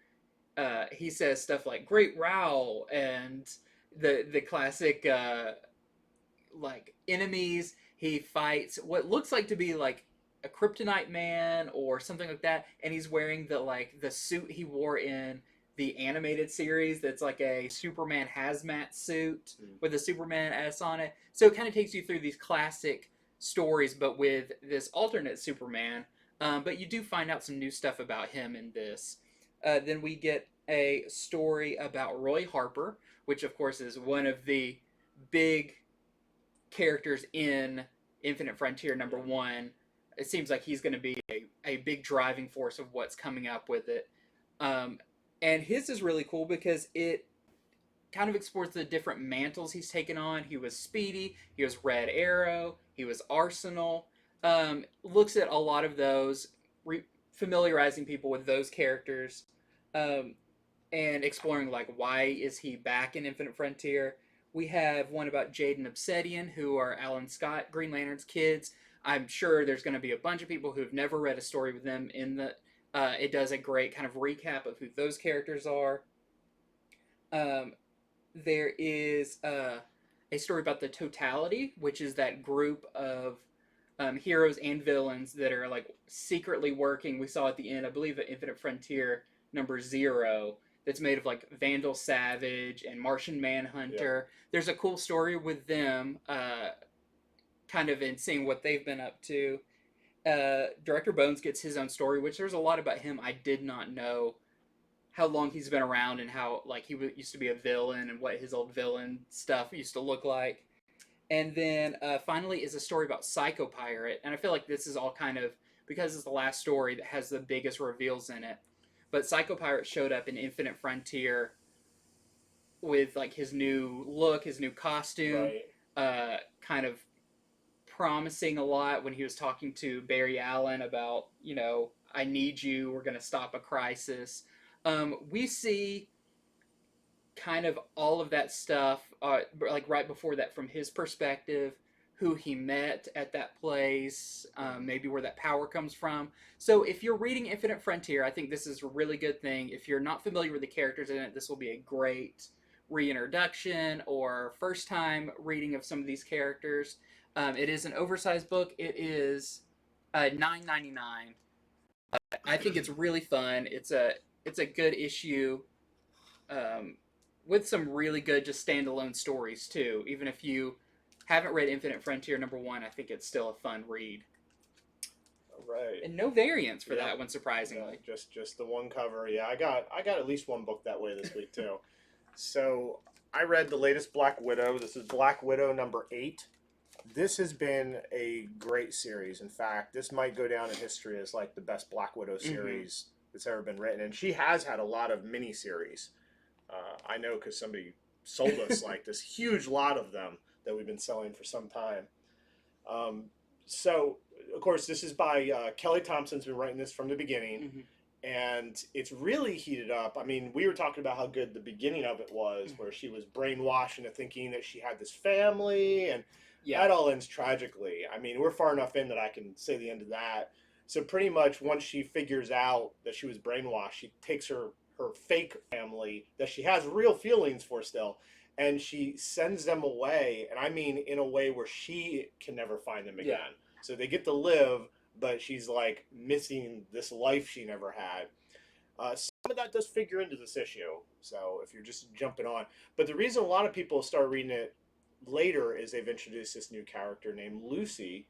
Speaker 2: he says stuff like "Great Row" and the classic like enemies. He fights what looks like to be like a kryptonite man or something like that, and he's wearing the suit he wore in the animated series. That's like a Superman hazmat suit with a Superman S on it. So it kind of takes you through these classic stories, but with this alternate Superman. But you do find out some new stuff about him in this. Then we get a story about Roy Harper, which of course is one of the big characters in Infinite Frontier #1. It seems like he's going to be a big driving force of what's coming up with it. And his is really cool because it kind of explores the different mantles he's taken on. He was Speedy, he was Red Arrow, he was Arsenal. Looks at a lot of those, familiarizing people with those characters, and exploring like why is he back in Infinite Frontier. We have one about Jade and Obsidian, who are Alan Scott, Green Lantern's kids. I'm sure there's going to be a bunch of people who've never read a story with them in the. It does a great kind of recap of who those characters are. There is a story about the Totality, which is that group of heroes and villains that are like secretly working. We saw at the end, I believe, at Infinite Frontier #0, that's made of like Vandal Savage and Martian Manhunter. Yeah. There's a cool story with them, kind of in seeing what they've been up to. Director Bones gets his own story, which there's a lot about him I did not know. How long he's been around and how like he used to be a villain and what his old villain stuff used to look like. And then finally is a story about Psycho Pirate, and I feel like this is all kind of because it's the last story that has the biggest reveals in it. But Psycho Pirate showed up in Infinite Frontier with like his new look, his new costume, right. Kind of promising a lot when he was talking to Barry Allen about, I need you, we're going to stop a crisis. We see kind of all of that stuff, like right before that from his perspective, who he met at that place, maybe where that power comes from. So if you're reading Infinite Frontier, I think this is a really good thing. If you're not familiar with the characters in it, this will be a great reintroduction or first time reading of some of these characters. It is an oversized book. It is $9.99. I think it's really fun. It's a good issue, um, with some really good just standalone stories too. Even if you haven't read Infinite Frontier #1, I think it's still a fun read.
Speaker 1: Right.
Speaker 2: And no variants for
Speaker 1: Yeah.
Speaker 2: that one, surprisingly.
Speaker 1: Yeah, just the one cover. Yeah, I got at least one book that way this week too. So I read the latest Black Widow. This is Black Widow #8. This has been a great series. In fact, this might go down in history as like the best Black Widow series that's ever been written. And she has had a lot of miniseries. I know because somebody sold us like this huge lot of them that we've been selling for some time. Um, so, of course, this is by Kelly Thompson's been writing this from the beginning, and it's really heated up. I mean, we were talking about how good the beginning of it was, where she was brainwashed into thinking that she had this family, and that all ends tragically. I mean, we're far enough in that I can say the end of that. So pretty much once she figures out that she was brainwashed, she takes her fake family that she has real feelings for still, and she sends them away, and I mean in a way where she can never find them again. So they get to live, but she's like missing this life she never had. Some of that does figure into this issue, so if you're just jumping on. But the reason a lot of people start reading it later is they've introduced this new character named Lucy,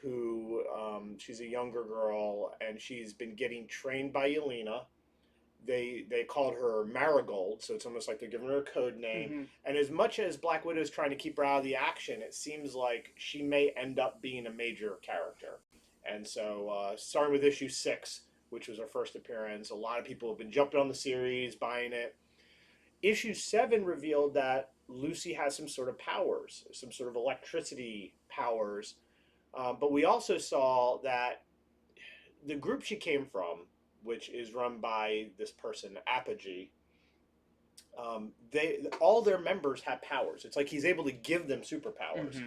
Speaker 1: who she's a younger girl, and she's been getting trained by Yelena. They called her Marigold, so it's almost like they're giving her a code name. And as much as Black Widow is trying to keep her out of the action, it seems like she may end up being a major character. And so, starting with issue 6, which was her first appearance, a lot of people have been jumping on the series, buying it. Issue 7 revealed that Lucy has some sort of powers, some sort of electricity powers. But we also saw that the group she came from, which is run by this person, Apogee, they all their members have powers. It's like he's able to give them superpowers.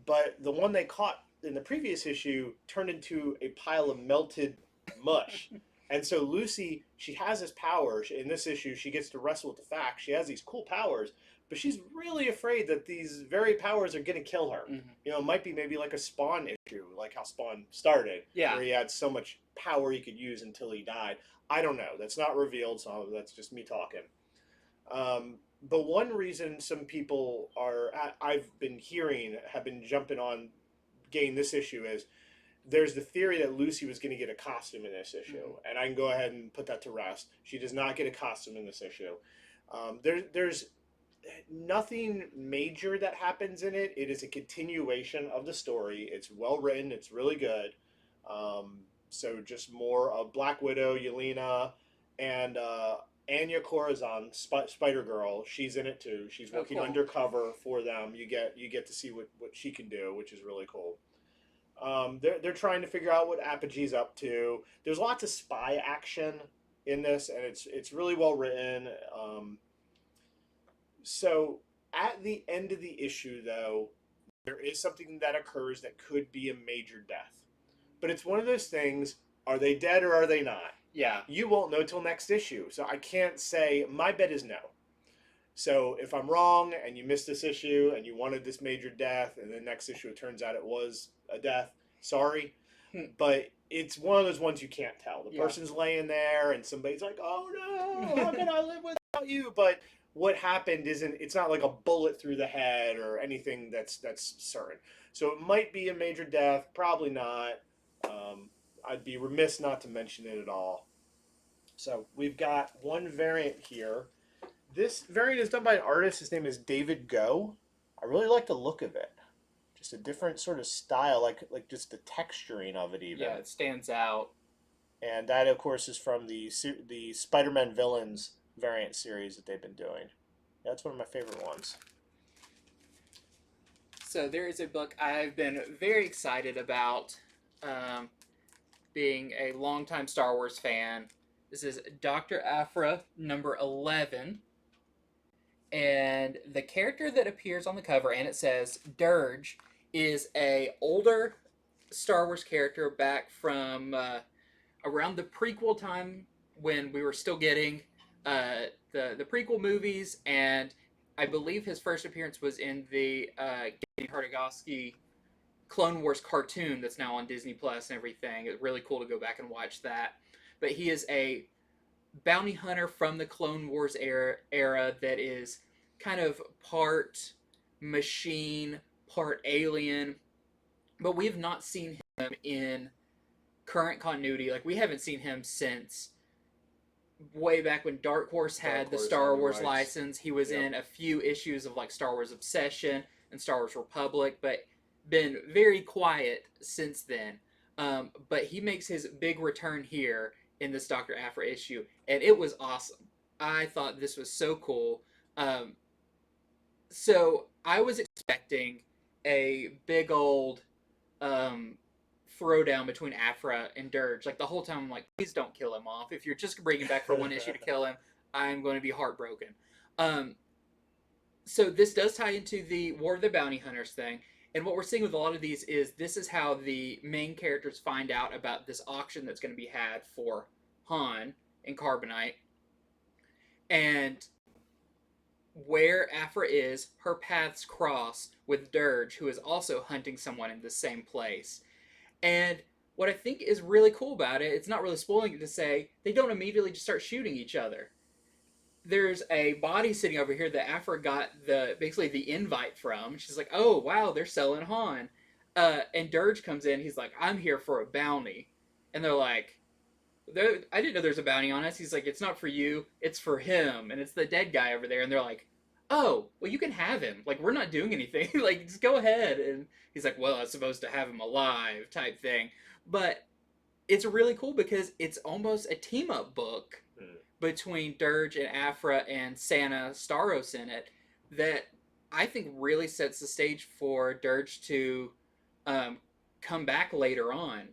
Speaker 1: But the one they caught in the previous issue turned into a pile of melted mush. And so Lucy, she has this power. In this issue, she gets to wrestle with the fact she has these cool powers, but she's really afraid that these very powers are going to kill her. You know, it might be maybe like a Spawn issue, like how Spawn started, where he had so much power he could use until he died. I don't know. That's not revealed, so that's just me talking. But one reason some people I've been hearing, have been jumping on getting this issue is there's the theory that Lucy was going to get a costume in this issue, and I can go ahead and put that to rest. She does not get a costume in this issue. There's nothing major that happens in it. It is a continuation of the story. It's well written. It's really good. So just more of Black Widow, Yelena, and Anya Corazon, Spider Girl. She's in it too. She's working undercover for them. You get to see what she can do, which is really cool. They're trying to figure out what Apogee's up to. There's lots of spy action in this, and it's really well written. So at the end of the issue, though, there is something that occurs that could be a major death. But it's one of those things, are they dead or are they not?
Speaker 2: Yeah.
Speaker 1: You won't know till next issue. So I can't say, my bet is no. So if I'm wrong and you missed this issue and you wanted this major death and the next issue it turns out it was a death, sorry. But it's one of those ones you can't tell. The person's laying there and somebody's like, oh no, how can I live without you? But what happened it's not like a bullet through the head or anything that's certain. So it might be a major death, probably not. I'd be remiss not to mention it at all. So we've got one variant here. This variant is done by an artist. His name is David Go. I really like the look of it. Just a different sort of style, like just the texturing of it even.
Speaker 2: Yeah, it stands out.
Speaker 1: And that, of course, is from the Spider-Man Villains variant series that they've been doing. That's one of my favorite ones.
Speaker 2: So there is a book I've been very excited about, being a longtime Star Wars fan. This is Dr. Aphra #11. And the character that appears on the cover, and it says Dirge, is a older Star Wars character back from around the prequel time when we were still getting the prequel movies, and I believe his first appearance was in the Genndy Tartakovsky Clone Wars cartoon that's now on Disney Plus and everything. It's really cool to go back and watch that. But he is a bounty hunter from the Clone Wars era that is kind of part machine, part alien. But we have not seen him in current continuity. Like, we haven't seen him since way back when Dark Horse had the Star Wars license. He was in a few issues of like Star Wars Obsession and Star Wars Republic, but been very quiet since then. But he makes his big return here in this Dr. Aphra issue, and it was awesome. I thought this was so cool. So I was expecting a big old throwdown between Aphra and Dirge. Like, the whole time I'm like, please don't kill him off. If you're just bringing back for one issue to kill him, I'm going to be heartbroken. So this does tie into the War of the Bounty Hunters thing. And what we're seeing with a lot of these is this is how the main characters find out about this auction that's going to be had for Han and Carbonite. And where Aphra is, her paths cross with Dirge, who is also hunting someone in the same place. And what I think is really cool about it, it's not really spoiling it to say, they don't immediately just start shooting each other. There's a body sitting over here that Aphra got basically the invite from. She's like, oh, wow, they're selling Han. And Dirge comes in, he's like, I'm here for a bounty. And they're like, I didn't know there's a bounty on us. He's like, it's not for you, it's for him. And it's the dead guy over there. And they're like, oh, well, you can have him. Like, we're not doing anything. Like, just go ahead. And he's like, well, I was supposed to have him alive type thing. But it's really cool because it's almost a team-up book between Dirge and Aphra and Santa Staros in it that I think really sets the stage for Dirge to come back later on.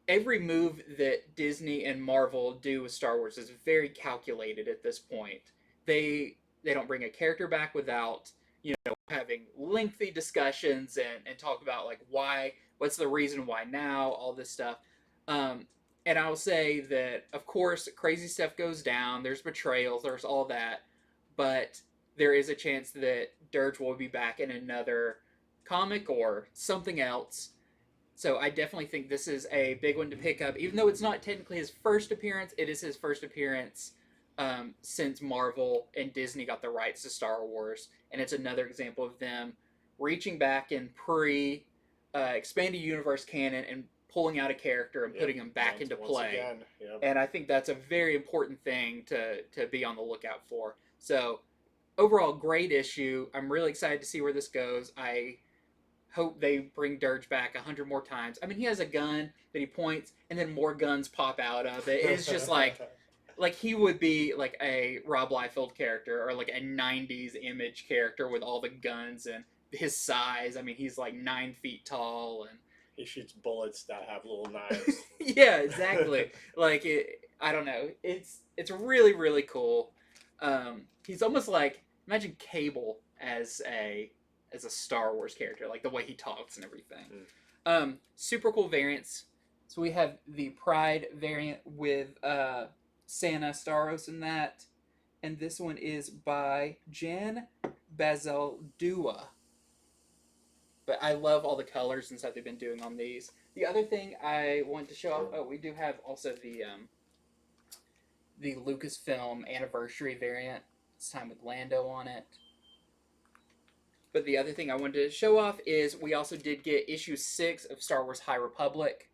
Speaker 2: Every move that Disney and Marvel do with Star Wars is very calculated at this point. They don't bring a character back without having lengthy discussions and talk about like what's the reason why now, all this stuff. And I will say that, of course, crazy stuff goes down. There's betrayals. There's all that. But there is a chance that Dirge will be back in another comic or something else. So I definitely think this is a big one to pick up. Even though it's not technically his first appearance, it is his first appearance since Marvel and Disney got the rights to Star Wars. And it's another example of them reaching back in expanded universe canon and pulling out a character and putting him back into play. And I think that's a very important thing to be on the lookout for. So overall, great issue. I'm really excited to see where this goes. I hope they bring Dirge back 100 more times. I mean, he has a gun that he points, and then more guns pop out of it. It's just like he would be like a Rob Liefeld character or like a 90s Image character with all the guns and his size. I mean, he's like 9 feet tall and
Speaker 1: he shoots bullets that have little knives.
Speaker 2: Yeah, exactly. I don't know. It's really, really cool. He's almost like, imagine Cable as a Star Wars character, like the way he talks and everything. Super cool variants. So we have the Pride variant with Santa Staros in that, and this one is by Jan Bazaldua. But I love all the colors and stuff they've been doing on these. The other thing I want to show off, we do have also the Lucasfilm anniversary variant. This time with Lando on it. But the other thing I wanted to show off is we also did get issue 6 of Star Wars High Republic.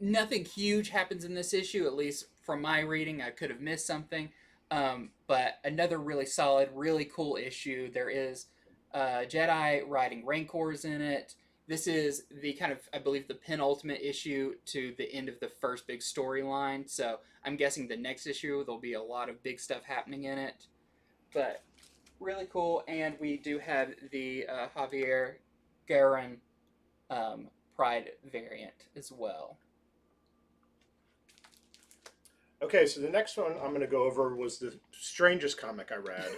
Speaker 2: Nothing huge happens in this issue, at least from my reading. I could have missed something. But another really solid, really cool issue. There is Jedi riding Rancors in it. This is the kind of, I believe, the penultimate issue to the end of the first big storyline. So I'm guessing the next issue, there'll be a lot of big stuff happening in it. But really cool. And we do have the Javier Garin Pride variant as well.
Speaker 1: Okay, so the next one I'm going to go over was the strangest comic I read.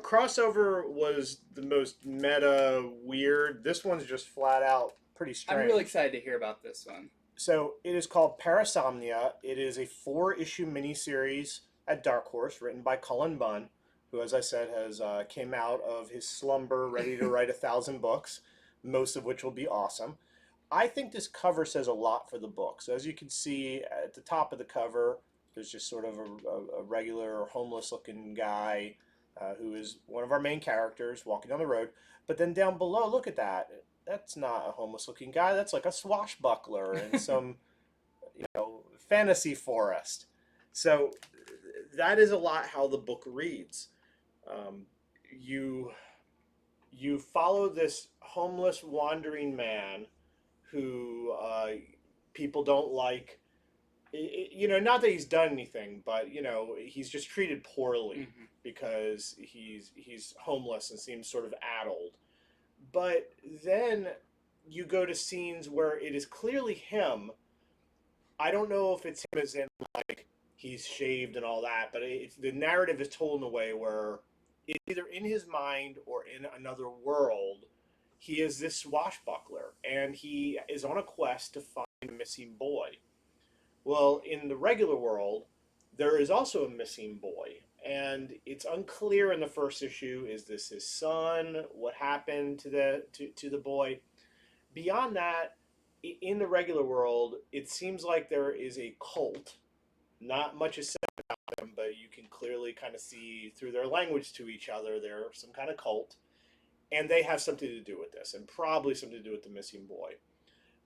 Speaker 1: Crossover was the most meta, weird. This one's just flat out pretty strange.
Speaker 2: I'm really excited to hear about this one.
Speaker 1: So it is called Parasomnia. It is a 4-issue miniseries at Dark Horse, written by Cullen Bunn, who, as I said, has came out of his slumber, ready to write 1,000 books, most of which will be awesome. I think this cover says a lot for the book. So as you can see at the top of the cover, there's just sort of a regular homeless-looking guy who is one of our main characters walking down the road. But then down below, look at that. That's not a homeless-looking guy. That's like a swashbuckler in some, fantasy forest. So that is a lot how the book reads. Um, you you follow this homeless wandering man who people don't like. Not that he's done anything, but he's just treated poorly
Speaker 2: Mm-hmm.
Speaker 1: because he's homeless and seems sort of addled. But then you go to scenes where it is clearly him. I don't know if it's him as in like he's shaved and all that, but the narrative is told in a way where it's either in his mind or in another world. He is this swashbuckler, and he is on a quest to find a missing boy. Well, in the regular world, there is also a missing boy, and it's unclear in the first issue: is this his son? What happened to the boy? Beyond that, in the regular world, it seems like there is a cult. Not much is said about them, but you can clearly kind of see through their language to each other they're some kind of cult, and they have something to do with this, and probably something to do with the missing boy.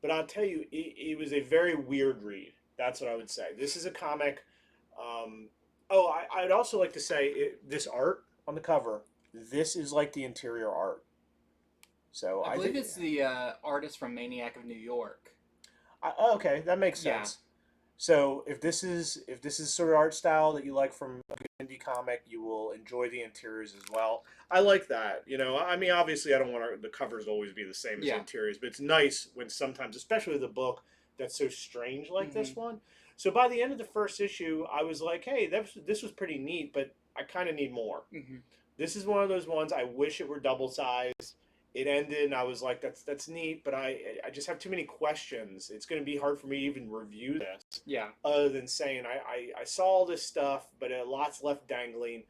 Speaker 1: But I'll tell you, it was a very weird read. That's what I would say. This is a comic. I'd also like to say this art on the cover. This is like the interior art. So
Speaker 2: I
Speaker 1: I
Speaker 2: believe
Speaker 1: think
Speaker 2: it's the artist from Maniac of New York.
Speaker 1: okay, that makes
Speaker 2: Yeah.
Speaker 1: sense. So if this is sort of art style that you like from a good indie comic, you will enjoy the interiors as well. I like that. I mean, obviously, I don't want the covers always be the same as the
Speaker 2: Yeah.
Speaker 1: interiors, but it's nice when sometimes, especially the book that's so strange like
Speaker 2: Mm-hmm.
Speaker 1: this one. So by the end of the first issue, I was like, hey, this was pretty neat, but I kind of need more.
Speaker 2: Mm-hmm.
Speaker 1: This is one of those ones I wish it were double sized. It ended, and I was like, that's neat, but I just have too many questions. It's going to be hard for me to even review this,
Speaker 2: Yeah.
Speaker 1: other than saying I saw all this stuff, but a lot's left dangling.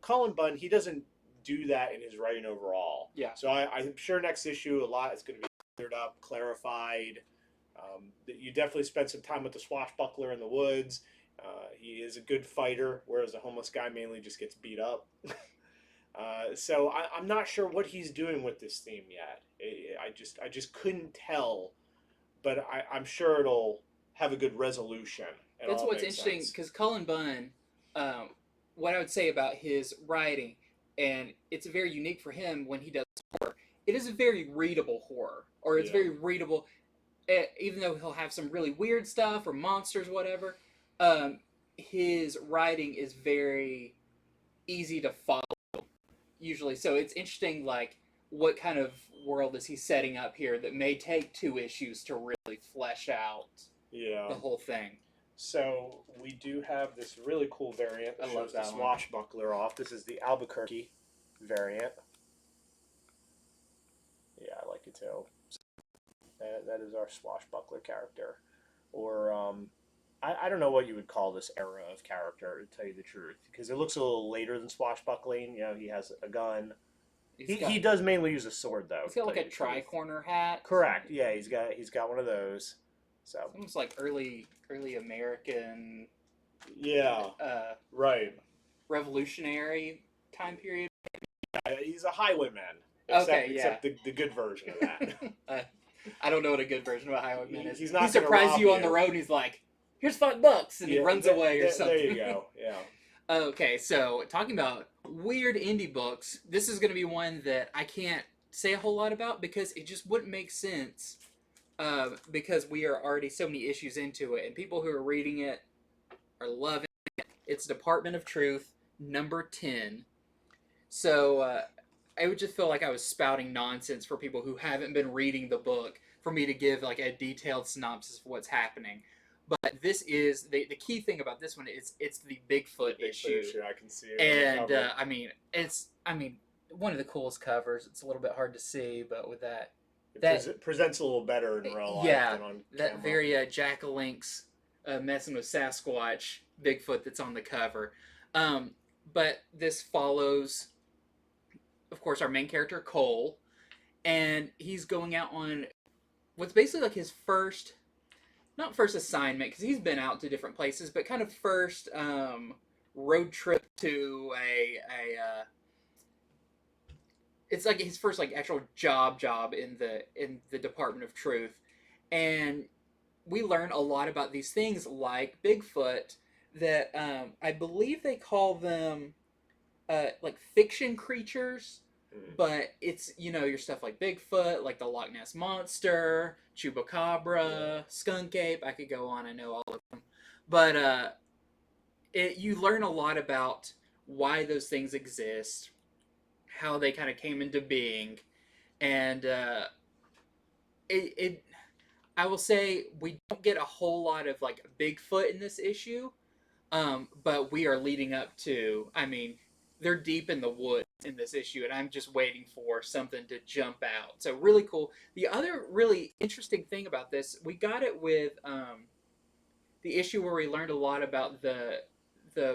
Speaker 1: Colin Bunn, he doesn't do that in his writing overall.
Speaker 2: Yeah.
Speaker 1: So I'm sure next issue a lot is going to be cleared up, clarified. You definitely spend some time with the swashbuckler in the woods. He is a good fighter, whereas the homeless guy mainly just gets beat up. So I'm not sure what he's doing with this theme yet. I just couldn't tell, but I'm sure it'll have a good resolution. And
Speaker 2: That's
Speaker 1: all
Speaker 2: what's
Speaker 1: makes
Speaker 2: interesting
Speaker 1: sense.
Speaker 2: because Cullen Bunn, what I would say about his writing, and it's very unique for him when he does horror. It is a very readable horror, or it's
Speaker 1: Yeah.
Speaker 2: very readable, even though he'll have some really weird stuff or monsters, whatever. His writing is very easy to follow usually. So it's interesting, like what kind of world is he setting up here that may take 2 issues to really flesh out
Speaker 1: Yeah.
Speaker 2: the whole thing.
Speaker 1: So we do have this really cool variant that
Speaker 2: I love
Speaker 1: shows the
Speaker 2: that one.
Speaker 1: swashbuckler off. This is the Albuquerque variant. Yeah, I like it too. That is our swashbuckler character, or I don't know what you would call this era of character, to tell you the truth, because it looks a little later than swashbuckling. He has a gun. He does mainly use a sword though.
Speaker 2: He's got like
Speaker 1: to
Speaker 2: a
Speaker 1: tell you the truth.
Speaker 2: tri-corner hat.
Speaker 1: Correct. Yeah, he's got one of those. So
Speaker 2: It's almost like early American
Speaker 1: yeah, right.
Speaker 2: revolutionary time period.
Speaker 1: He's a highwayman.
Speaker 2: Okay, yeah.
Speaker 1: Except the good version of that.
Speaker 2: I don't know what a good version of a highwayman is.
Speaker 1: He's not
Speaker 2: He
Speaker 1: gonna
Speaker 2: surprises
Speaker 1: rob
Speaker 2: you on
Speaker 1: you.
Speaker 2: the road and he's like, "Here's $5," and he runs away or something.
Speaker 1: There you go. Yeah.
Speaker 2: Okay, so talking about weird indie books, this is going to be one that I can't say a whole lot about because it just wouldn't make sense because we are already so many issues into it, and people who are reading it are loving it. It's Department of Truth, number 10. So I would just feel like I was spouting nonsense for people who haven't been reading the book for me to give like a detailed synopsis of what's happening. But this is the key thing about this one is it's the Bigfoot issue.
Speaker 1: I can see it.
Speaker 2: And it's one of the coolest covers. It's a little bit hard to see, but with that
Speaker 1: Presents a little better in real life
Speaker 2: yeah,
Speaker 1: than on
Speaker 2: that
Speaker 1: camera.
Speaker 2: very Jack-o'-lynx messing with Sasquatch Bigfoot that's on the cover. Um, but this follows, of course, our main character Cole, and he's going out on what's basically like his first, not first assignment because he's been out to different places, but kind of first road trip to a it's like his first like actual job in the Department of Truth, and we learn a lot about these things like Bigfoot that I believe they call them like fiction creatures, but it's your stuff like Bigfoot, like the Loch Ness monster, Chupacabra, skunk ape. I could go on. I know all of them, but you learn a lot about why those things exist, how they kind of came into being, and it I will say we don't get a whole lot of like Bigfoot in this issue, but we are leading up to. I mean, they're deep in the woods in this issue, and I'm just waiting for something to jump out. So really cool. The other really interesting thing about this, we got it with the issue where we learned a lot about the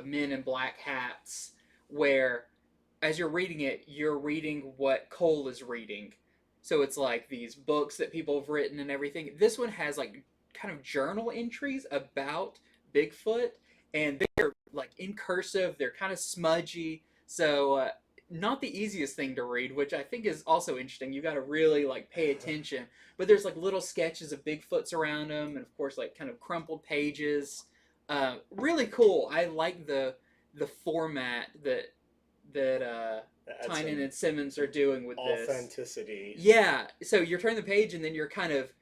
Speaker 2: men in black hats, where as you're reading it, you're reading what Cole is reading. So it's like these books that people have written and everything. This one has like kind of journal entries about Bigfoot, and they're like in cursive. They're kind of smudgy, so not the easiest thing to read, which I think is also interesting. You got to really like pay attention. But there's like little sketches of Bigfoots around them, and of course like kind of crumpled pages. Really cool. I like the format that Tynan and Simmons are doing with this
Speaker 1: authenticity.
Speaker 2: Yeah, so you're turning the page and then you're kind of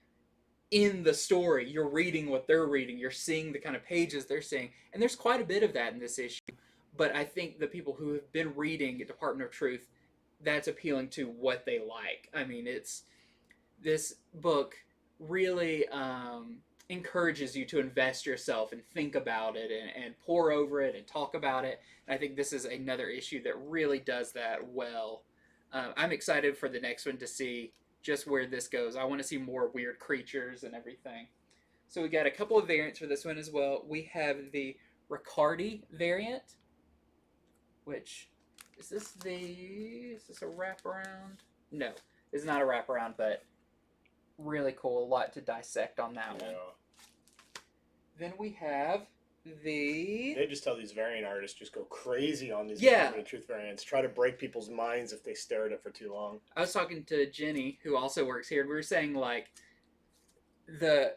Speaker 2: in the story. You're reading what they're reading. You're seeing the kind of pages they're seeing, and there's quite a bit of that in this issue. But I think the people who have been reading Department of Truth, that's appealing to what they like. I mean, it's this book really encourages you to invest yourself and think about it and pour over it and talk about it. And I think this is another issue that really does that well. I'm excited for the next one to see just where this goes. I want to see more weird creatures and everything. So we got a couple of variants for this one as well. We have the Riccardi variant, which is this a wraparound? No, it's not a wraparound, but really cool. A lot to dissect on that one. Then we have
Speaker 1: They just tell these variant artists just go crazy on these
Speaker 2: Yeah.
Speaker 1: Truth variants. Try to break people's minds if they stare at it for too long.
Speaker 2: I was talking to Jenny, who also works here, and we were saying like the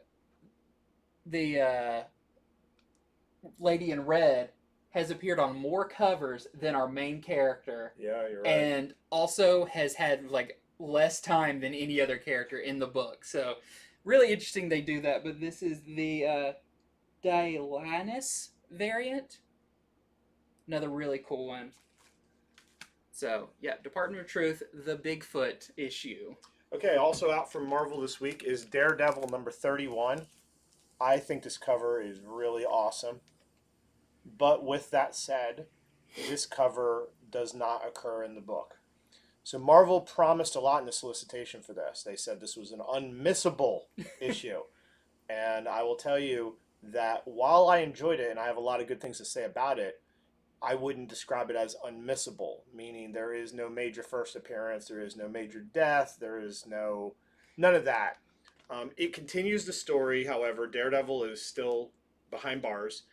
Speaker 2: lady in red has appeared on more covers than our main character.
Speaker 1: Yeah, you're right.
Speaker 2: And also has had like less time than any other character in the book. So really interesting they do that. But this is the Dilanus variant. Another really cool one. So yeah, Department of Truth, the Bigfoot issue.
Speaker 1: Okay, also out from Marvel this week is Daredevil number 31. I think this cover is really awesome. But with that said, this cover does not occur in the book. So Marvel promised a lot in the solicitation for this. They said this was an unmissable issue. And I will tell you that while I enjoyed it and I have a lot of good things to say about it, I wouldn't describe it as unmissable, meaning there is no major first appearance, there is no major death, there is none of that. It continues the story, however, Daredevil is still behind bars.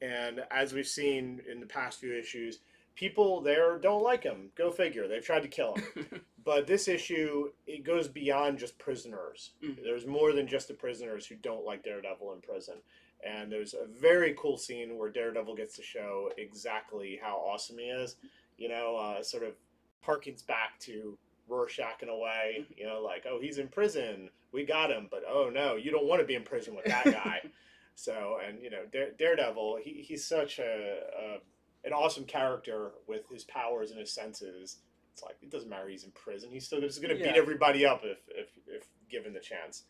Speaker 1: And as we've seen in the past few issues, people there don't like him. Go figure. They've tried to kill him. But this issue, it goes beyond just prisoners. There's more than just the prisoners who don't like Daredevil in prison. And there's a very cool scene where Daredevil gets to show exactly how awesome he is. Sort of harkens back to Rorschach in a way. Like, oh, he's in prison. We got him. But, oh, no, you don't want to be in prison with that guy. So, and, Daredevil, he's such an awesome character with his powers and his senses. It's like, it doesn't matter he's in prison. He's still just going to beat everybody up if given the chance.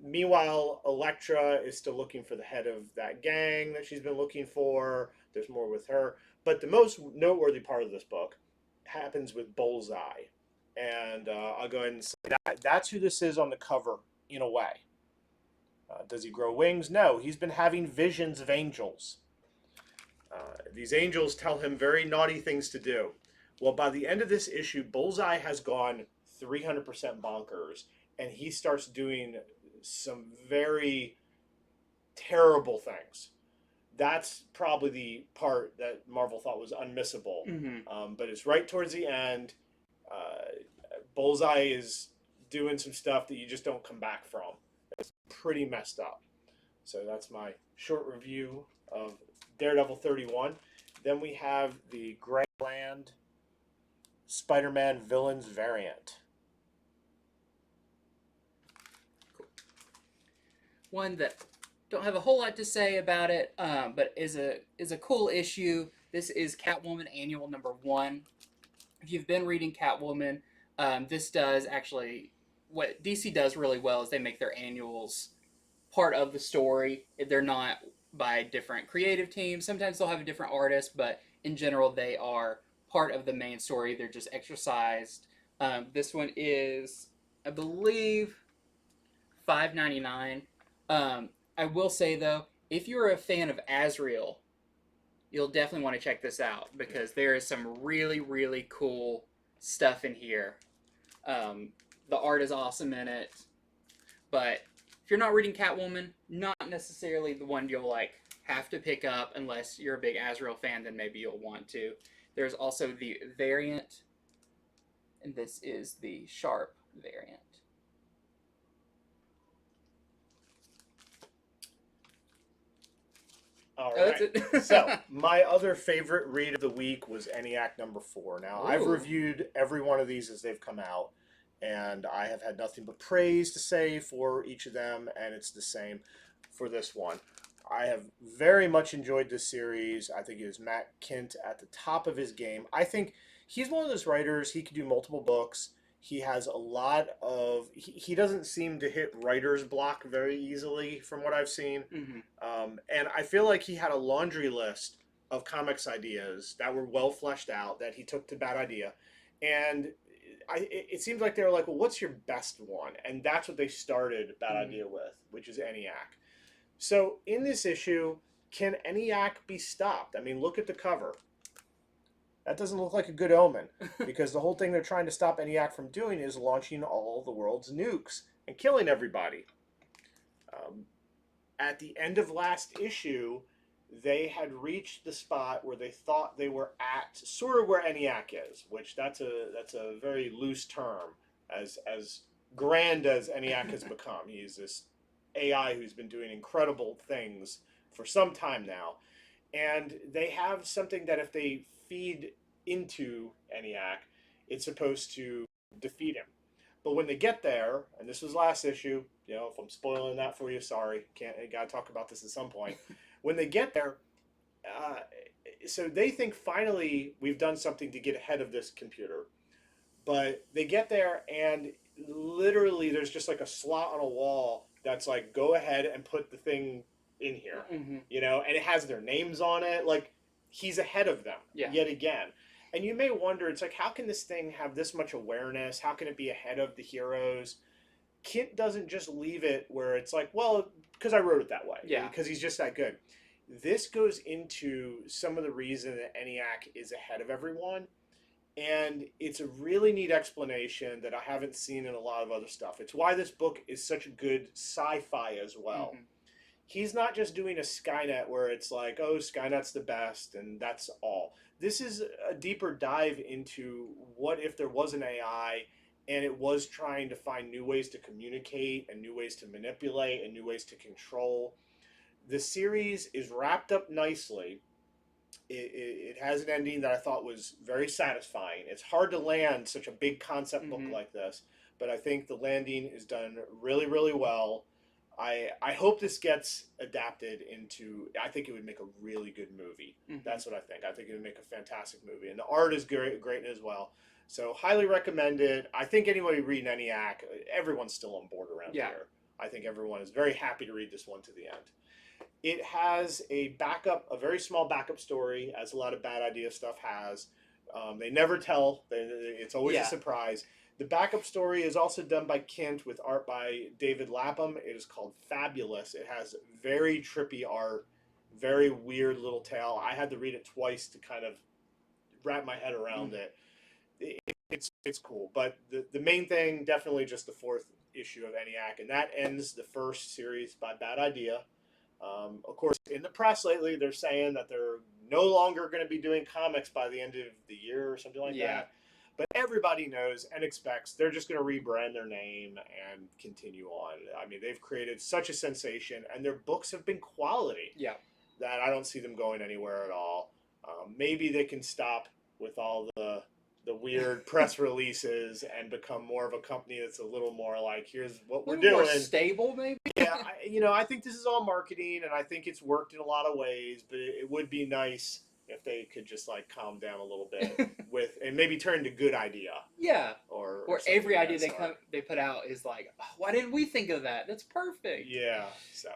Speaker 1: Meanwhile, Elektra is still looking for the head of that gang that she's been looking for. There's more with her. But the most noteworthy part of this book happens with Bullseye. And I'll go ahead and say that's who this is on the cover, in a way. Does he grow wings? No, he's been having visions of angels. These angels tell him very naughty things to do. Well, by the end of this issue, Bullseye has gone 300% bonkers, and he starts doing some very terrible things. That's probably the part that Marvel thought was unmissable. But it's right towards the end. Bullseye is doing some stuff that you just don't come back from. It's pretty messed up. So that's my short review of Daredevil 31. Then we have the Greyland Spider-Man Villains variant.
Speaker 2: Cool. One that don't have a whole lot to say about it, but is a cool issue. This is Catwoman Annual #1. If you've been reading Catwoman, this does actually what DC does really well is they make their annuals part of the story. They're not by different creative teams. Sometimes they'll have a different artist, but in general, they are part of the main story. They're just exercised. This one is, I believe, $5.99. I will say though, if you're a fan of Azrael, you'll definitely want to check this out because there is some really, really cool stuff in here. The art is awesome in it, but if you're not reading Catwoman, not necessarily the one you'll have to pick up unless you're a big Azrael fan. Then maybe you'll want to. There's also the variant, and this is the Sharp variant.
Speaker 1: All right. So my other favorite read of the week was Eniac #4. Now, I've reviewed every one of these as they've come out, and I have had nothing but praise to say for each of them, and it's the same for this one. I have very much enjoyed this series. I think it is Matt Kindt at the top of his game. I think he's one of those writers, he could do multiple books. He has a lot of... He doesn't seem to hit writer's block very easily from what I've seen. And I feel like he had a laundry list of comics ideas that were well fleshed out that he took to Bad Idea. And it seems like they were like, well, what's your best one? And that's what they started Bad Idea with, which is Eniac. So in this issue, can Eniac be stopped? I mean, look at the cover. That doesn't look like a good omen, because the whole thing they're trying to stop Eniac from doing is launching all the world's nukes and killing everybody. At the end of last issue, they had reached the spot where they thought they were at sort of where Eniac is, which that's a very loose term, as grand as Eniac has become. He's this AI who's been doing incredible things for some time now. And they have something that if they feed into Eniac, it's supposed to defeat him. But when they get there, and this was last issue, you know, if I'm spoiling that for you, sorry, gotta talk about this at some point. When they get there, so they think finally we've done something to get ahead of this computer. But they get there and literally there's just like a slot on a wall that's like, go ahead and put the thing in here, you know, and it has their names on it. Like, he's ahead of them yet again. And you may wonder, it's like, how can this thing have this much awareness? How can it be ahead of the heroes? Kindt doesn't just leave it where it's like, well, because I wrote it that way. Yeah. Because he's just that good. This goes into some of the reason that Eniac is ahead of everyone. And it's a really neat explanation that I haven't seen in a lot of other stuff. It's why this book is such a good sci-fi as well. He's not just doing a Skynet where it's like, oh, Skynet's the best and that's all. This is a deeper dive into what if there was an AI and it was trying to find new ways to communicate and new ways to manipulate and new ways to control. The series is wrapped up nicely. It has an ending that I thought was very satisfying. It's hard to land such a big concept book like this, but I think the landing is done really, really well. I hope this gets adapted into... I think it would make a really good movie. That's what I think. I think it would make a fantastic movie. And the art is great as well. So highly recommend it. I think anybody reading Eniac, everyone's still on board around here. I think everyone is very happy to read this one to the end. It has a backup, a very small backup story, as a lot of Bad Idea stuff has. They never tell. It's always a surprise. The backup story is also done by Kent with art by David Lapham. It is called Fabulous. It has very trippy art, very weird little tale. I had to read it twice to kind of wrap my head around it. It's cool, but the main thing definitely just the fourth issue of Eniac, and that ends the first series by Bad Idea. Of course, in the press lately, they're saying that they're no longer going to be doing comics by the end of the year or something like that. But everybody knows and expects they're just going to rebrand their name and continue on. I mean, they've created such a sensation, and their books have been quality.
Speaker 2: Yeah.
Speaker 1: That I don't see them going anywhere at all. Maybe they can stop with all the weird press releases and become more of a company that's a little more like, here's what we're doing.
Speaker 2: More stable, maybe.
Speaker 1: Yeah, I think this is all marketing, and I think it's worked in a lot of ways. But it would be nice if they could just like calm down a little bit with, and maybe turn to good idea.
Speaker 2: Yeah.
Speaker 1: Or
Speaker 2: every idea they put out is like, oh, why didn't we think of that? That's perfect.
Speaker 1: Yeah. So.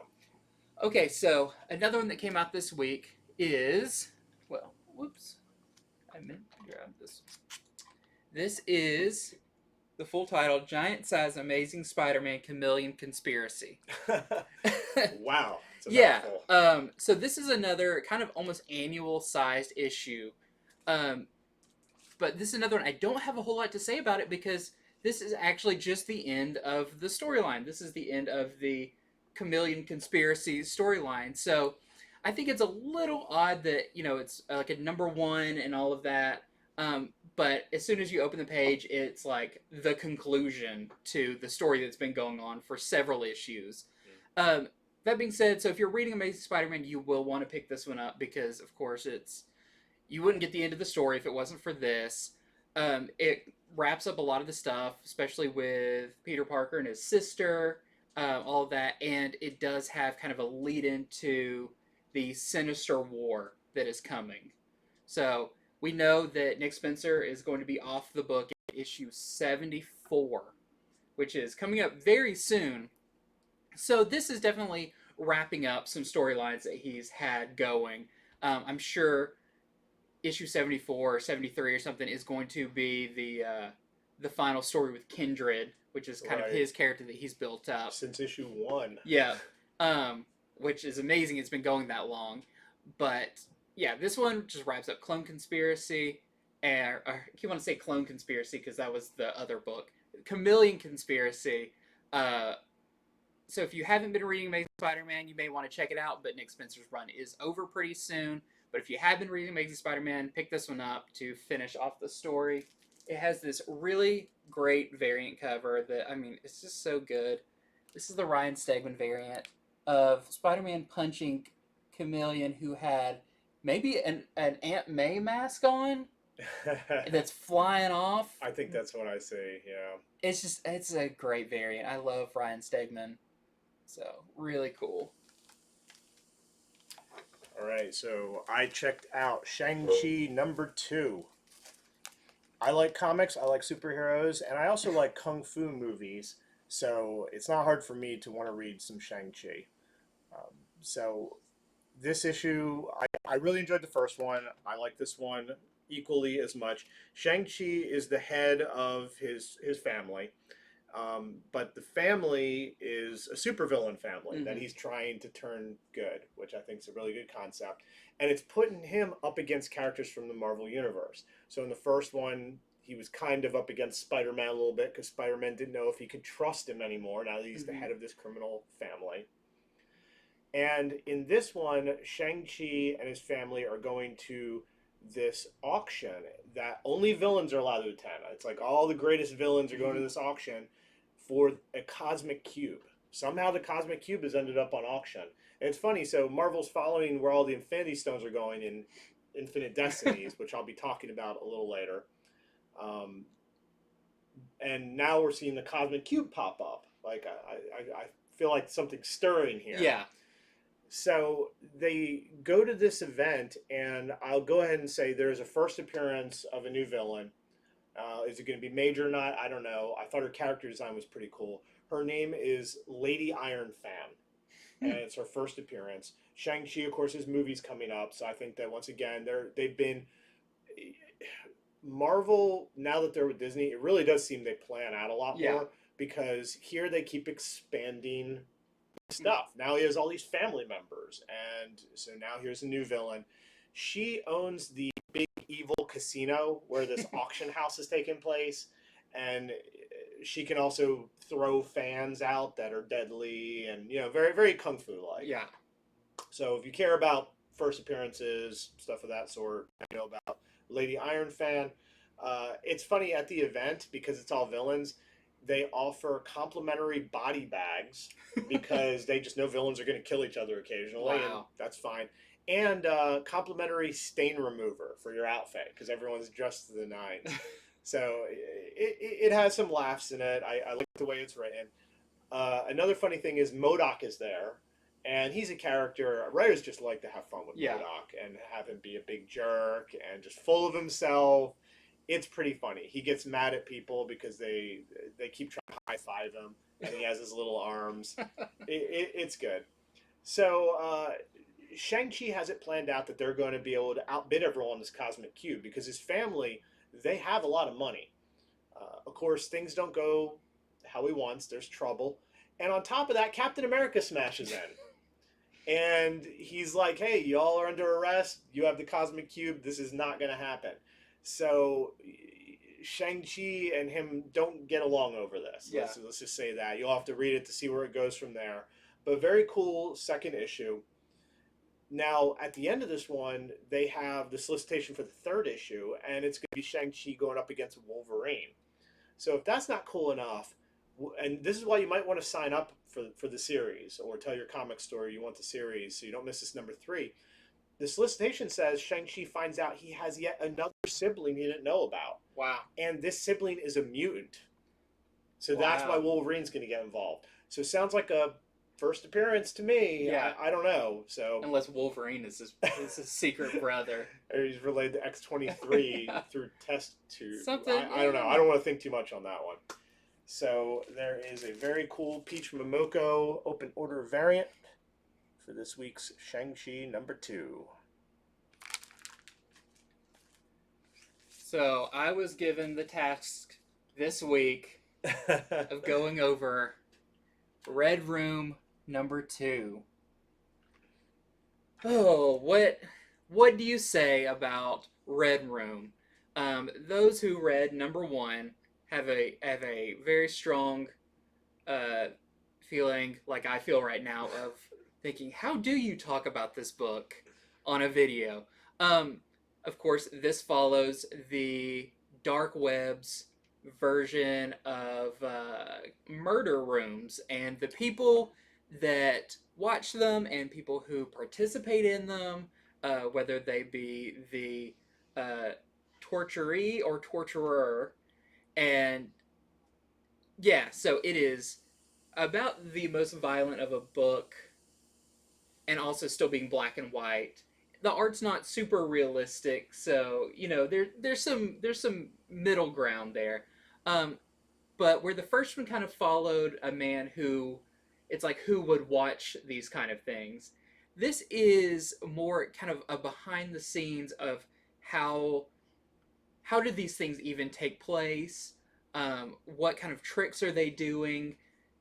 Speaker 2: Okay, so another one that came out this week is, well, whoops, I meant to grab this. This is the full title: Giant Size Amazing Spider-Man Chameleon Conspiracy.
Speaker 1: Wow.
Speaker 2: Yeah. So this is another kind of almost annual sized issue. But this is another one I don't have a whole lot to say about it because this is actually just the end of the storyline. This is the end of the Chameleon Conspiracy storyline. So I think it's a little odd that, it's like a number one and all of that. But as soon as you open the page, it's like the conclusion to the story that's been going on for several issues. That being said, so if you're reading Amazing Spider-Man, you will want to pick this one up because, of course, you wouldn't get the end of the story if it wasn't for this. It wraps up a lot of the stuff, especially with Peter Parker and his sister, all of that, and it does have kind of a lead into the Sinister War that is coming. So we know that Nick Spencer is going to be off the book at issue 74, which is coming up very soon. So this is definitely wrapping up some storylines that he's had going. I'm sure issue 74 or 73 or something is going to be the final story with Kindred, which is kind of his character that he's built up
Speaker 1: since issue 1.
Speaker 2: Yeah, which is amazing. It's been going that long, but yeah, this one just wraps up Clone Conspiracy, or I keep want to say Clone Conspiracy because that was the other book, Chameleon Conspiracy. So if you haven't been reading Amazing Spider-Man, you may want to check it out, but Nick Spencer's run is over pretty soon. But if you have been reading Amazing Spider-Man, pick this one up to finish off the story. It has this really great variant cover that, it's just so good. This is the Ryan Stegman variant of Spider-Man punching Chameleon, who had maybe an Aunt May mask on that's flying off.
Speaker 1: I think that's what I say, yeah.
Speaker 2: It's a great variant. I love Ryan Stegman. So, really cool.
Speaker 1: Alright, so I checked out Shang-Chi number 2. I like comics, I like superheroes, and I also like kung fu movies, so it's not hard for me to want to read some Shang-Chi. So this issue, I really enjoyed the first one. I like this one equally as much. Shang-Chi is the head of his family. But the family is a supervillain family that he's trying to turn good, which I think is a really good concept. And it's putting him up against characters from the Marvel Universe. So in the first one, he was kind of up against Spider-Man a little bit because Spider-Man didn't know if he could trust him anymore now that he's the head of this criminal family. And in this one, Shang-Chi and his family are going to this auction that only villains are allowed to attend. It's like all the greatest villains are going to this auction for a cosmic cube. Somehow the cosmic cube has ended up on auction. And it's funny, so Marvel's following where all the Infinity Stones are going in Infinite Destinies, which I'll be talking about a little later. And now we're seeing the cosmic cube pop up. Like, I feel like something's stirring here.
Speaker 2: Yeah.
Speaker 1: So they go to this event, and I'll go ahead and say there's a first appearance of a new villain. Is it going to be major or not? I don't know. I thought her character design was pretty cool. Her name is Lady Iron Fan, and it's her first appearance. Shang-Chi, of course, his movie's coming up, so I think that once again, they've been... Marvel, now that they're with Disney, it really does seem they plan out a lot
Speaker 2: Yeah.
Speaker 1: more, because here they keep expanding stuff. Now he has all these family members, and so now here's a new villain. She owns the big evil casino where this auction house is taking place, and she can also throw fans out that are deadly, and very very kung fu like.
Speaker 2: Yeah.
Speaker 1: So if you care about first appearances, stuff of that sort, about Lady Iron fan. It's funny at the event, because it's all villains. They offer complimentary body bags because they just know villains are going to kill each other occasionally, and
Speaker 2: Wow.
Speaker 1: that's fine. And complimentary stain remover for your outfit, because everyone's dressed to the nines. So it has some laughs in it. I like the way it's written. Another funny thing is MODOK is there, and he's a character. Writers just like to have fun with
Speaker 2: Yeah.
Speaker 1: MODOK and have him be a big jerk and just full of himself. It's pretty funny. He gets mad at people because they keep trying to high five him, and he has his little arms. It's good. So Shang-Chi has it planned out that they're going to be able to outbid everyone in this cosmic cube, because his family, they have a lot of money. Of course, things don't go how he wants. There's trouble. And on top of that, Captain America smashes in. And he's like, hey, y'all are under arrest. You have the cosmic cube. This is not going to happen. So Shang-Chi and him don't get along over this.
Speaker 2: Yeah.
Speaker 1: Let's just say that. You'll have to read it to see where it goes from there. But very cool second issue. Now, at the end of this one, they have the solicitation for the third issue, and it's going to be Shang-Chi going up against Wolverine. So if that's not cool enough, and this is why you might want to sign up for the series, or tell your comic store you want the series so you don't miss this number 3. The solicitation says Shang-Chi finds out he has yet another sibling he didn't know about.
Speaker 2: Wow.
Speaker 1: And this sibling is a mutant. So
Speaker 2: Wow.
Speaker 1: that's why Wolverine's going to get involved. So it sounds like a first appearance to me.
Speaker 2: Yeah.
Speaker 1: I don't know. So
Speaker 2: unless Wolverine is his secret brother.
Speaker 1: Or he's related to X-23
Speaker 2: Yeah.
Speaker 1: through test tube.
Speaker 2: Something.
Speaker 1: I don't know. I don't want to think too much on that one. So there is a very cool Peach Momoko open order variant for this week's Shang-Chi number 2.
Speaker 2: So I was given the task this week of going over Red Room number 2. Oh, what do you say about Red Room? Those who read number 1 have a very strong feeling, like I feel right now, of thinking, how do you talk about this book on a video? Of course, this follows the Dark Web's version of murder rooms, and the people that watch them and people who participate in them, whether they be the torturee or torturer. And yeah, so it is about the most violent of a book, and also still being black and white. The art's not super realistic, so there's some middle ground there. But where the first one kind of followed a man who, it's like, who would watch these kind of things, this is more kind of a behind the scenes of how did these things even take place? What kind of tricks are they doing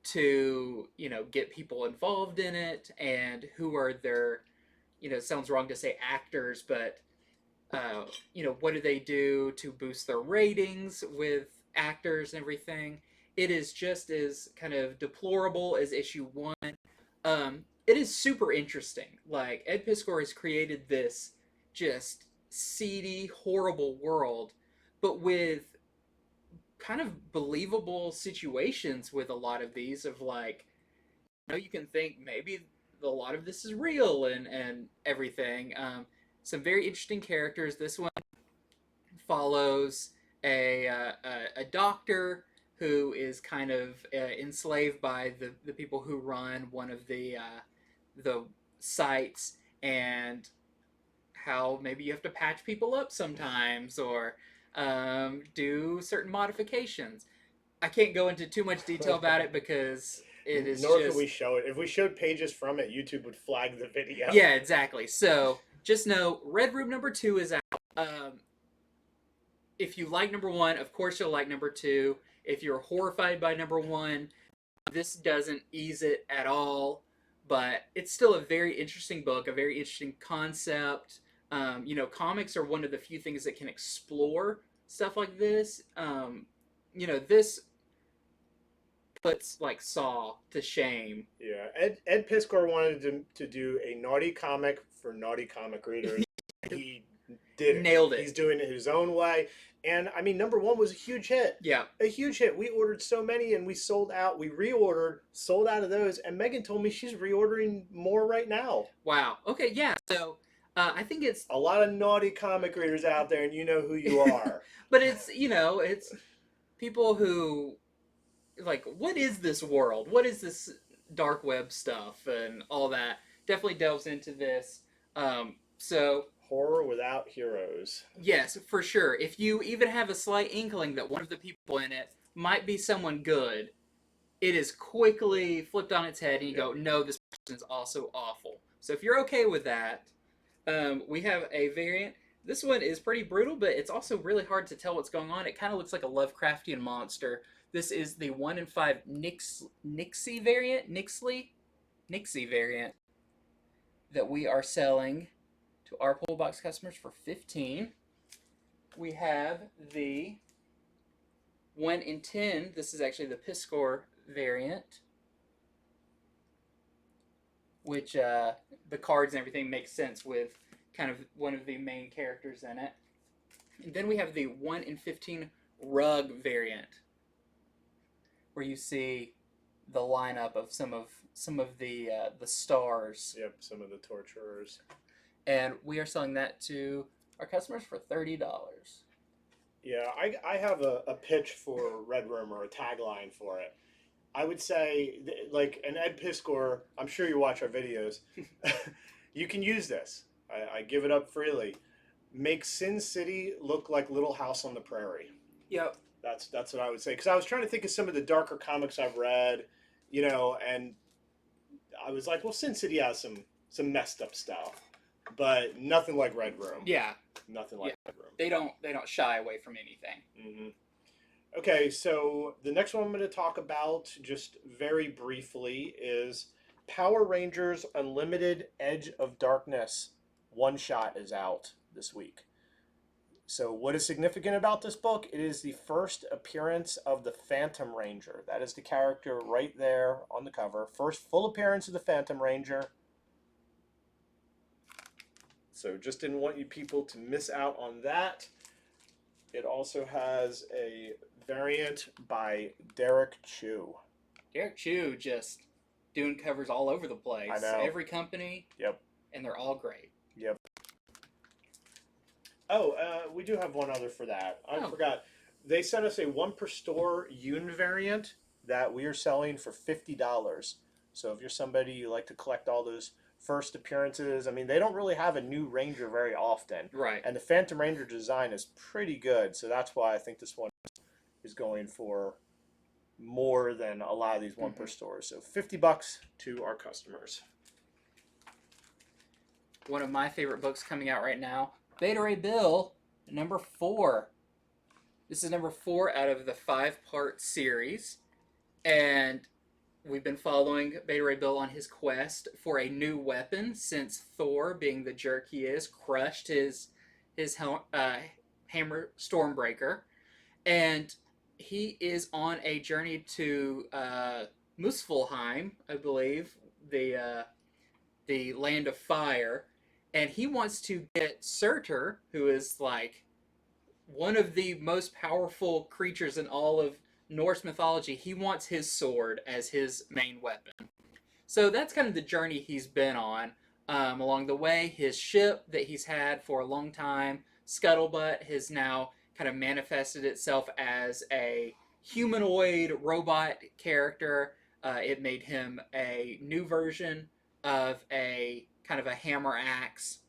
Speaker 2: to get people involved in it, and who are their, it sounds wrong to say actors, but what do they do to boost their ratings with actors and everything? It is just as kind of deplorable as issue 1. It is super interesting. Like, Ed Piskor has created this just seedy, horrible world, but with kind of believable situations with a lot of these, of like, you can think maybe a lot of this is real and everything. Some very interesting characters. This one follows a doctor who is kind of enslaved by the people who run one of the sites, and how maybe you have to patch people up sometimes, or do certain modifications. I can't go into too much detail about it because it is
Speaker 1: Nor could we show it. If we showed pages from it, YouTube would flag the video.
Speaker 2: Yeah, exactly. So just know Red Room number 2 is out. if you like number one, of course you'll like number two. If you're horrified by number one, this doesn't ease it at all, but it's still a very interesting book, a very interesting concept. Comics are one of the few things that can explore stuff like this. This puts like Saw to shame.
Speaker 1: Yeah, Ed Piskor wanted to do a naughty comic for naughty comic readers. He did it.
Speaker 2: Nailed it.
Speaker 1: He's doing it his own way. And I mean, number one was a huge hit.
Speaker 2: Yeah.
Speaker 1: A huge hit. We ordered so many and we sold out. We reordered, sold out of those. And Megan told me she's reordering more right now.
Speaker 2: Wow. Okay, yeah. So I think it's
Speaker 1: a lot of naughty comic readers out there, and you know who you are.
Speaker 2: But it's people who like, what is this world? What is this dark web stuff and all that? Definitely delves into this. So
Speaker 1: horror without heroes.
Speaker 2: Yes, for sure. If you even have a slight inkling that one of the people in it might be someone good, it is quickly flipped on its head, and you go, no, this person is also awful. So if you're okay with that, we have a variant. This one is pretty brutal, but it's also really hard to tell what's going on. It kind of looks like a Lovecraftian monster. This is the 1 in 5 Nixie variant, Nixie variant that we are selling to our pull box customers for $15. We have the 1 in 10. This is actually the Piskor variant, which the cards and everything make sense with kind of one of the main characters in it. And then we have the 1 in 15 rug variant, where you see the lineup of some of the stars.
Speaker 1: Yep, some of the torturers.
Speaker 2: And we are selling that to our customers for $30.
Speaker 1: Yeah, I have a pitch for Red Room, or a tagline for it. I would say, like an Ed Piskor, I'm sure you watch our videos. You can use this. I give it up freely. Make Sin City look like Little House on the Prairie.
Speaker 2: Yep.
Speaker 1: That's what I would say. Because I was trying to think of some of the darker comics I've read, and I was like, well, Sin City has some messed up stuff, but nothing like Red Room.
Speaker 2: Yeah.
Speaker 1: Nothing like Red Room.
Speaker 2: They don't shy away from anything.
Speaker 1: Mm-hmm. Okay, so the next one I'm going to talk about just very briefly is Power Rangers Unlimited Edge of Darkness. One shot is out this week. So what is significant about this book? It is the first appearance of the Phantom Ranger. That is the character right there on the cover. First full appearance of the Phantom Ranger. So just didn't want you people to miss out on that. It also has a variant by Derek Chu.
Speaker 2: Derek Chu just doing covers all over the place.
Speaker 1: I know.
Speaker 2: Every company.
Speaker 1: Yep.
Speaker 2: And they're all great.
Speaker 1: Yep. Oh, we do have one other for that. I forgot. They sent us a 1 per store Yoon variant that we are selling for $50. So if you're somebody you like to collect all those first appearances, I mean, they don't really have a new Ranger very often.
Speaker 2: Right.
Speaker 1: And the Phantom Ranger design is pretty good. So that's why I think this one is going for more than a lot of these 1 per stores. So $50 to our customers.
Speaker 2: One of my favorite books coming out right now, Beta Ray Bill, number 4. This is number 4 out of the 5-part series, and we've been following Beta Ray Bill on his quest for a new weapon since Thor, being the jerk he is, crushed his hammer Stormbreaker, and he is on a journey to Muspelheim, I believe, the land of fire. And he wants to get Surtur, who is like one of the most powerful creatures in all of Norse mythology. He wants his sword as his main weapon. So that's kind of the journey he's been on. Along the way, his ship that he's had for a long time, Scuttlebutt, has now kind of manifested itself as a humanoid robot character. It made him a new version of a kind of a hammer axe.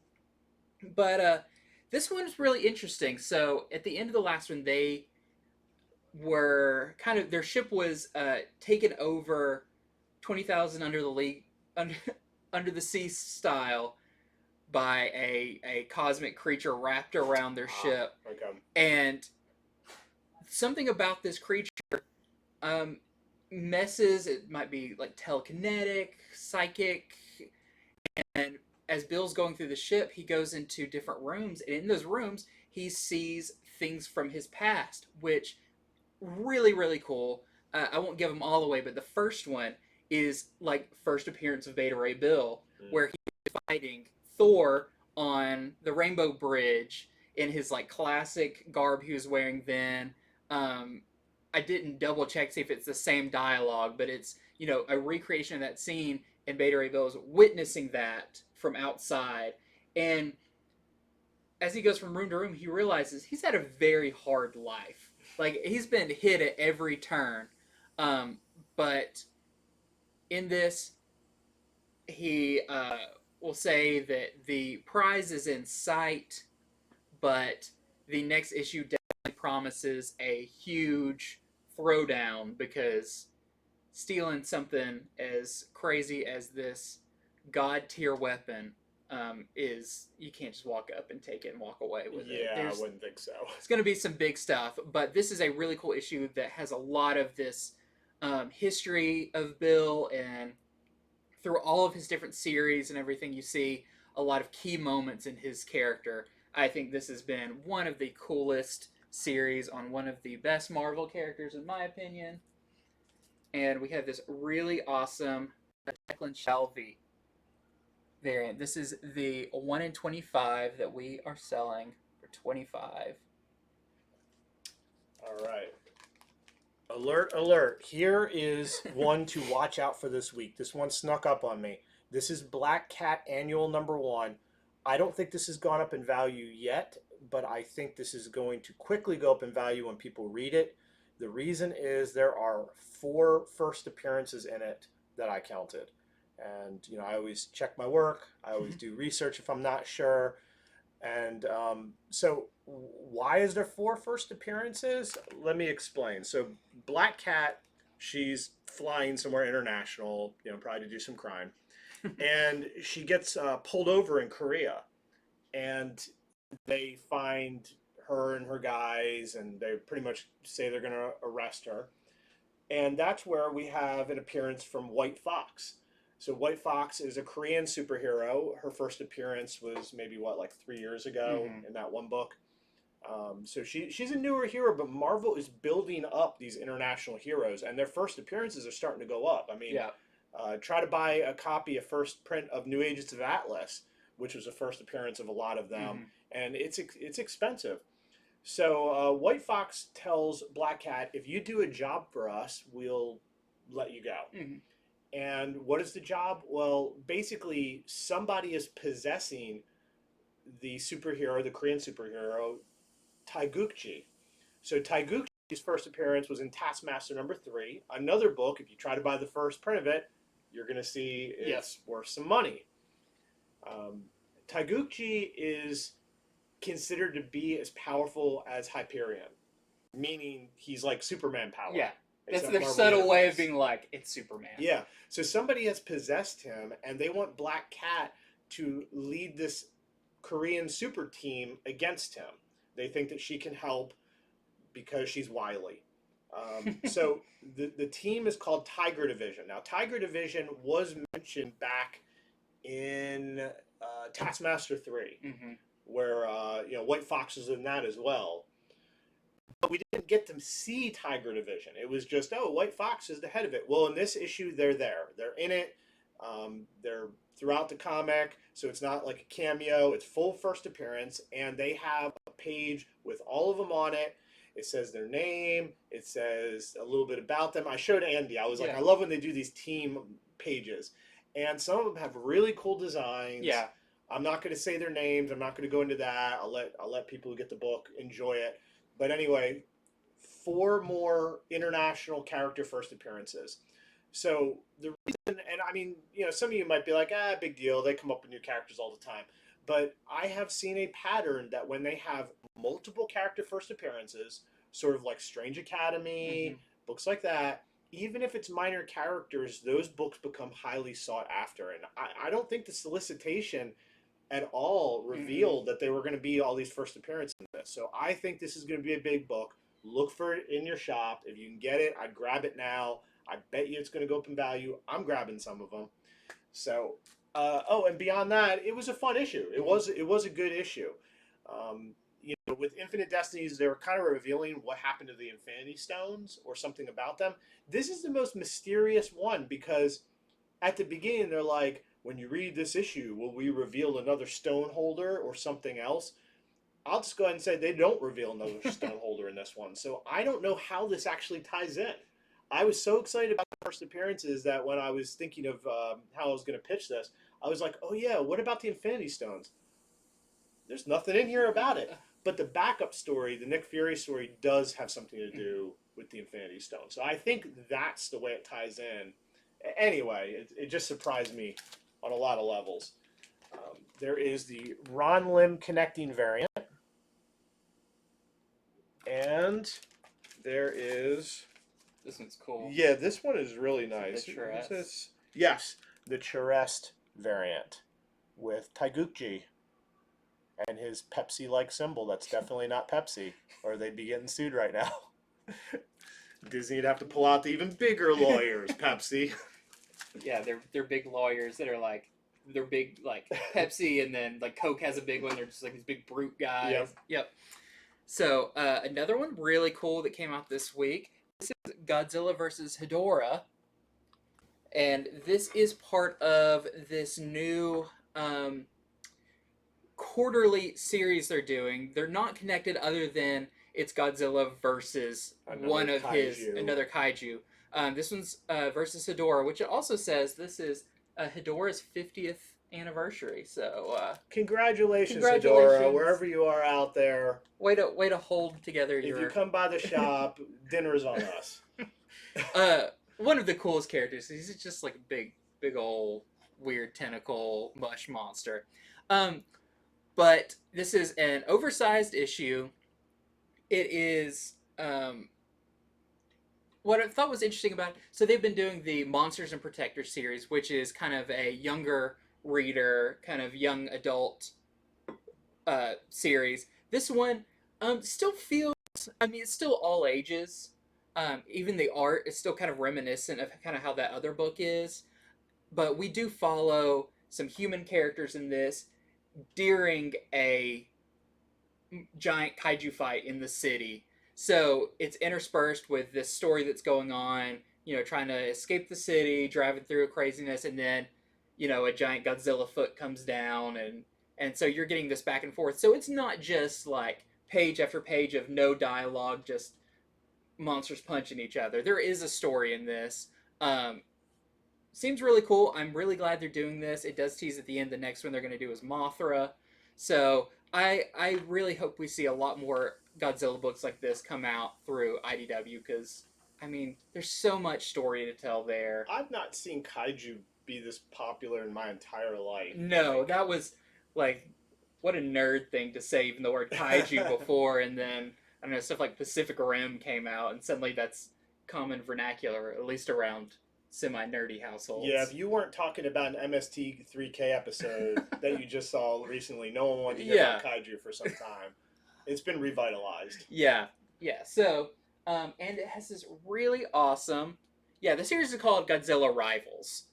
Speaker 2: But this one's really interesting. So at the end of the last one, they were kind of, their ship was taken over 20,000 under the sea style by a cosmic creature wrapped around their ship.
Speaker 1: Okay.
Speaker 2: And something about this creature um, messes. It might be like telekinetic, psychic, and as Bill's going through the ship, he goes into different rooms, and in those rooms, he sees things from his past, which really, really cool. I won't give them all away, but the first one is like first appearance of Beta Ray Bill, where he's fighting Thor on the Rainbow Bridge in his like classic garb he was wearing then. I didn't double check to see if it's the same dialogue, but it's a recreation of that scene, and Beta Ray Bill is witnessing that from outside, and as he goes from room to room, he realizes he's had a very hard life. Like, he's been hit at every turn. But in this, he will say that the prize is in sight, but the next issue definitely promises a huge throwdown, because stealing something as crazy as this god tier weapon is, you can't just walk up and take it and walk away with it.
Speaker 1: Yeah, I wouldn't think so.
Speaker 2: It's going to be some big stuff, but this is a really cool issue that has a lot of this history of Bill, and through all of his different series and everything, you see a lot of key moments in his character. I think this has been one of the coolest series on one of the best Marvel characters, in my opinion. And we have this really awesome Declan Shalvey variant. This is the 1 in 25 that we are selling for $25.
Speaker 1: All right. Alert, alert. Here is one to watch out for this week. This one snuck up on me. This is Black Cat Annual #1. I don't think this has gone up in value yet, but I think this is going to quickly go up in value when people read it. The reason is there are 4 first appearances in it that I counted. And, I always check my work. I always do research if I'm not sure. And so why is there 4 first appearances? Let me explain. So Black Cat, she's flying somewhere international, probably to do some crime. And she gets pulled over in Korea. And they find her and her guys, and they pretty much say they're going to arrest her. And that's where we have an appearance from White Fox. So White Fox is a Korean superhero. Her first appearance was maybe, like 3 years ago in that one book. So she's a newer hero, but Marvel is building up these international heroes, and their first appearances are starting to go up. I mean, try to buy a copy, a first print of New Agents of Atlas, which was the first appearance of a lot of them, and it's expensive. So White Fox tells Black Cat, if you do a job for us, we'll let you go. And what is the job? Well, basically, somebody is possessing the superhero, the Korean superhero, Taegukji. So Taegukji's first appearance was in Taskmaster #3. Another book, if you try to buy the first print of it, you're going to see it's worth some money. Taegukji is considered to be as powerful as Hyperion, meaning he's like Superman power.
Speaker 2: Yeah. That's their subtle way of being like, it's Superman.
Speaker 1: Yeah. So somebody has possessed him, and they want Black Cat to lead this Korean super team against him. They think that she can help because she's wily. So the team is called Tiger Division. Now, Tiger Division was mentioned back in Taskmaster 3, where White Fox was in that as well. But we didn't get to see Tiger Division. It was just, White Fox is the head of it. Well, in this issue, they're there. They're in it. They're throughout the comic, so it's not like a cameo. It's full first appearance, and they have a page with all of them on it. It says their name. It says a little bit about them. I showed Andy. I was like, I love when they do these team pages. And some of them have really cool designs.
Speaker 2: Yeah.
Speaker 1: I'm not going to say their names. I'm not going to go into that. I'll let people who get the book enjoy it. But anyway, 4 more international character first appearances. So the reason, and I mean, some of you might be like, big deal. They come up with new characters all the time. But I have seen a pattern that when they have multiple character first appearances, sort of like Strange Academy, books like that, even if it's minor characters, those books become highly sought after. And I don't think the solicitation at all revealed that they were going to be all these first appearances in this. So I think this is going to be a big book. Look for it in your shop. If you can get it, I'd grab it now. I bet you it's going to go up in value. I'm grabbing some of them. So, and beyond that, it was a fun issue. It was a good issue. With Infinite Destinies, they were kind of revealing what happened to the Infinity Stones or something about them. This is the most mysterious one because at the beginning they're like, when you read this issue, will we reveal another stone holder or something else? I'll just go ahead and say they don't reveal another stone holder in this one. So I don't know how this actually ties in. I was so excited about the first appearances that when I was thinking of how I was going to pitch this, I was like, oh yeah, what about the Infinity Stones? There's nothing in here about it. But the backup story, the Nick Fury story, does have something to do with the Infinity Stone. So I think that's the way it ties in. Anyway, it just surprised me on a lot of levels. There is the Ron Lim connecting variant. And there is...
Speaker 2: This one's cool.
Speaker 1: Yeah, this one is really nice.
Speaker 2: The Charest.
Speaker 1: Yes, the Charest variant with Taiguchi and his Pepsi-like symbol. That's definitely not Pepsi, or they'd be getting sued right now. Disney'd have to pull out the even bigger lawyers, Pepsi.
Speaker 2: Yeah, they're big lawyers that are like, they're big like Pepsi, and then like Coke has a big one. They're just like these big brute guys. Yep. So another one really cool that came out this week. This is Godzilla versus Hedorah, and this is part of this new quarterly series they're doing. They're not connected other than it's Godzilla versus another kaiju. This one's versus Hedorah, which it also says this is Hedorah's 50th anniversary. So
Speaker 1: congratulations, Hedorah, wherever you are out there.
Speaker 2: Way to hold together.
Speaker 1: If you come by the shop, dinner's on us.
Speaker 2: One of the coolest characters. He's just like a big old weird tentacle mush monster. But this is an oversized issue. It is what I thought was interesting about it. So they've been doing the Monsters and Protectors series, which is kind of a younger reader, kind of young adult series. This one still feels, I mean, it's still all ages. Even the art is still kind of reminiscent of kind of how that other book is. But we do follow some human characters in this during a giant kaiju fight in the city. So it's interspersed with this story that's going on, trying to escape the city, driving through craziness, and then, a giant Godzilla foot comes down, and so you're getting this back and forth. So it's not just like page after page of no dialogue, just monsters punching each other. There is a story in this. Seems really cool. I'm really glad they're doing this. It does tease at the end the next one they're going to do is Mothra. So I really hope we see a lot more Godzilla books like this come out through IDW because, I mean, there's so much story to tell there.
Speaker 1: I've not seen kaiju be this popular in my entire life.
Speaker 2: No, that was like, what a nerd thing to say, even the word kaiju before, and then, I don't know, stuff like Pacific Rim came out, and suddenly that's common vernacular, at least around semi-nerdy households.
Speaker 1: Yeah, if you weren't talking about an MST3K episode that you just saw recently, no one wanted to hear about kaiju for some time. It's been revitalized.
Speaker 2: Yeah. So, and it has this really awesome... Yeah, the series is called Godzilla Rivals.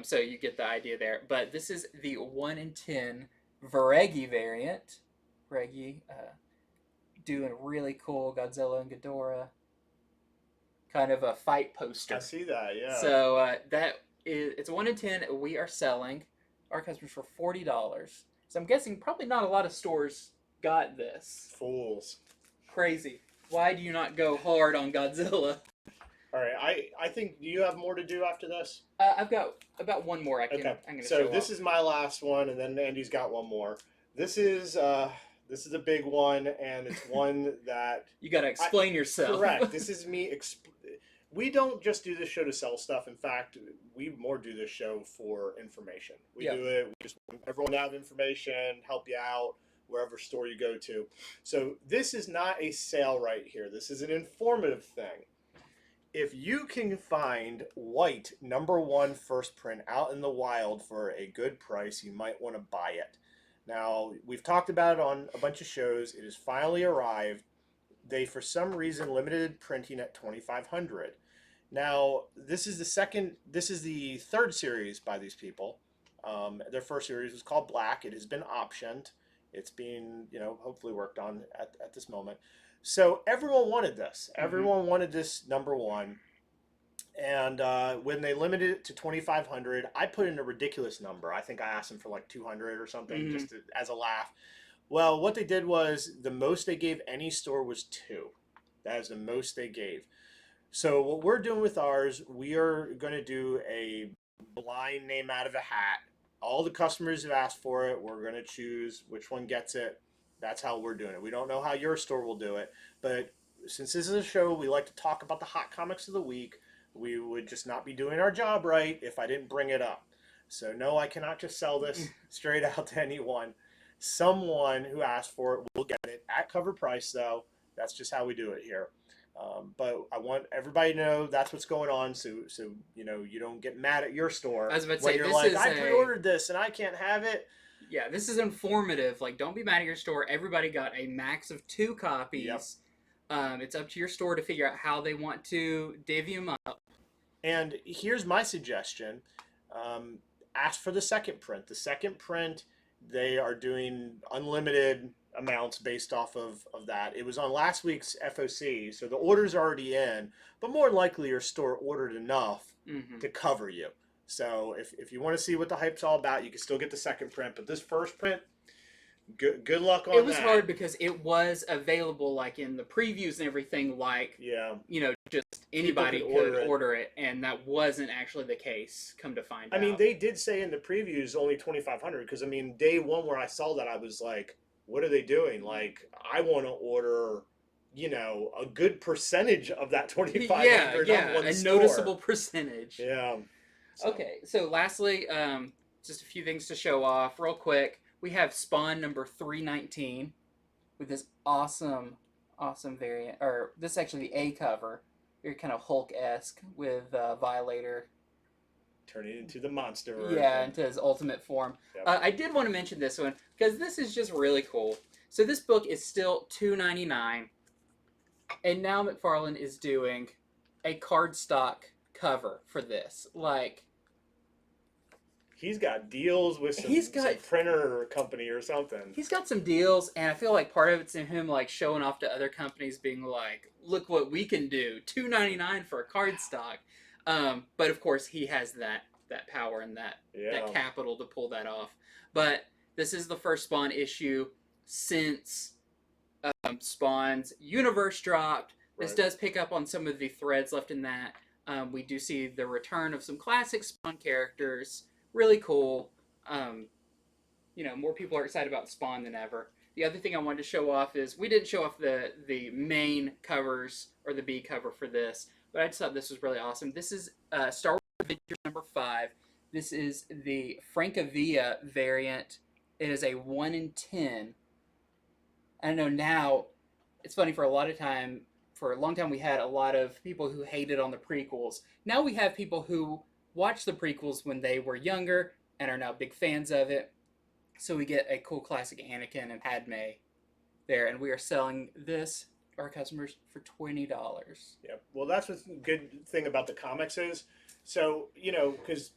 Speaker 2: So you get the idea there. But this is the 1 in 10 Varegi variant. Varegi doing really cool Godzilla and Ghidorah. Kind of a fight poster.
Speaker 1: I see that, yeah.
Speaker 2: So it's 1 in 10. We are selling our customers for $40. So I'm guessing probably not a lot of stores got this.
Speaker 1: Fools.
Speaker 2: Crazy. Why do you not go hard on Godzilla?
Speaker 1: All right, I think, do you have more to do after this?
Speaker 2: I've got about one more I'm going to show
Speaker 1: So this is my last one, and then Andy's got one more. This is a big one, and it's one that...
Speaker 2: You got to explain yourself.
Speaker 1: Correct. This is me... We don't just do this show to sell stuff. In fact, we more do this show for information. We do it. We just want everyone to have information, help you out, wherever store you go to. So this is not a sale right here. This is an informative thing. If you can find white #1 first print out in the wild for a good price, you might want to buy it. Now, we've talked about it on a bunch of shows. It has finally arrived. they for some reason limited printing at 2,500. Now, this is the third series by these people. Their first series was called Black. It has been optioned. It's being, hopefully worked on at this moment. So everyone wanted this. Everyone wanted this number one. And when they limited it to 2,500, I put in a ridiculous number. I think I asked them for like 200 or something, as a laugh. Well, what they did was the most they gave any store was 2. That is the most they gave. So what we're doing with ours, we are going to do a blind name out of a hat. All the customers have asked for it. We're going to choose which one gets it. That's how we're doing it. We don't know how your store will do it, but since this is a show, we like to talk about the hot comics of the week. We would just not be doing our job right if I didn't bring it up. So no, I cannot just sell this straight out to anyone. Someone who asked for it will get it at cover price, though. That's just how we do it here. But I want everybody to know that's what's going on, so you don't get mad at your store.
Speaker 2: I was about to
Speaker 1: when
Speaker 2: say,
Speaker 1: you're
Speaker 2: this
Speaker 1: like,
Speaker 2: is
Speaker 1: I pre-ordered this and I can't have it.
Speaker 2: Yeah, this is informative. Like, don't be mad at your store. Everybody got a max of 2 copies.
Speaker 1: Yep.
Speaker 2: It's up to your store to figure out how they want to divvy them up.
Speaker 1: And here's my suggestion. Ask for the second print. The second print, they are doing unlimited amounts based off of that. It was on last week's FOC, so the order's already in, but more than likely your store ordered enough to cover you. So if you want to see what the hype's all about, you can still get the second print, but this first print, good luck on that.
Speaker 2: It was hard because it was available like in the previews and everything, like, just anybody could order it, and that wasn't actually the case, come to find out.
Speaker 1: I mean, they did say in the previews only 2,500, because, I mean, day one where I saw that, I was like, what are they doing? Like, I want to order, a good percentage of that 2,500 on one
Speaker 2: a
Speaker 1: store.
Speaker 2: noticeable percentage.
Speaker 1: Yeah.
Speaker 2: So. Okay, so lastly, just a few things to show off real quick. We have Spawn number 319 with this awesome variant, or this is actually the A cover. Very kind of Hulk-esque with Violator
Speaker 1: turning into the monster.
Speaker 2: Yeah, into his ultimate form.
Speaker 1: Yep.
Speaker 2: I did want to mention this one because this is just really cool. So this book is still $2.99, and now McFarlane is doing a cardstock cover for this. Like,
Speaker 1: he's got deals with some printer company or something.
Speaker 2: He's got some deals, and I feel like part of it's in him like showing off to other companies, being like, "Look what we can do! $2.99 for a cardstock." But of course, he has that power and that capital to pull that off. But this is the first Spawn issue since Spawn's universe dropped. This does pick up on some of the threads left in that. We do see the return of some classic Spawn characters. Really cool. More people are excited about Spawn than ever. The other thing I wanted to show off is we didn't show off the main covers or the B cover for this, but I just thought this was really awesome. This is Star Wars Adventure number 5. This is the Francavilla variant. It is a 1 in 10. I know now, it's funny, for a long time we had a lot of people who hated on the prequels. Now we have people who watched the prequels when they were younger and are now big fans of it. So we get a cool classic Anakin and Padme there, and we are selling this to our customers for $20.
Speaker 1: Yep. Well, that's what's the good thing about the comics is, so, because,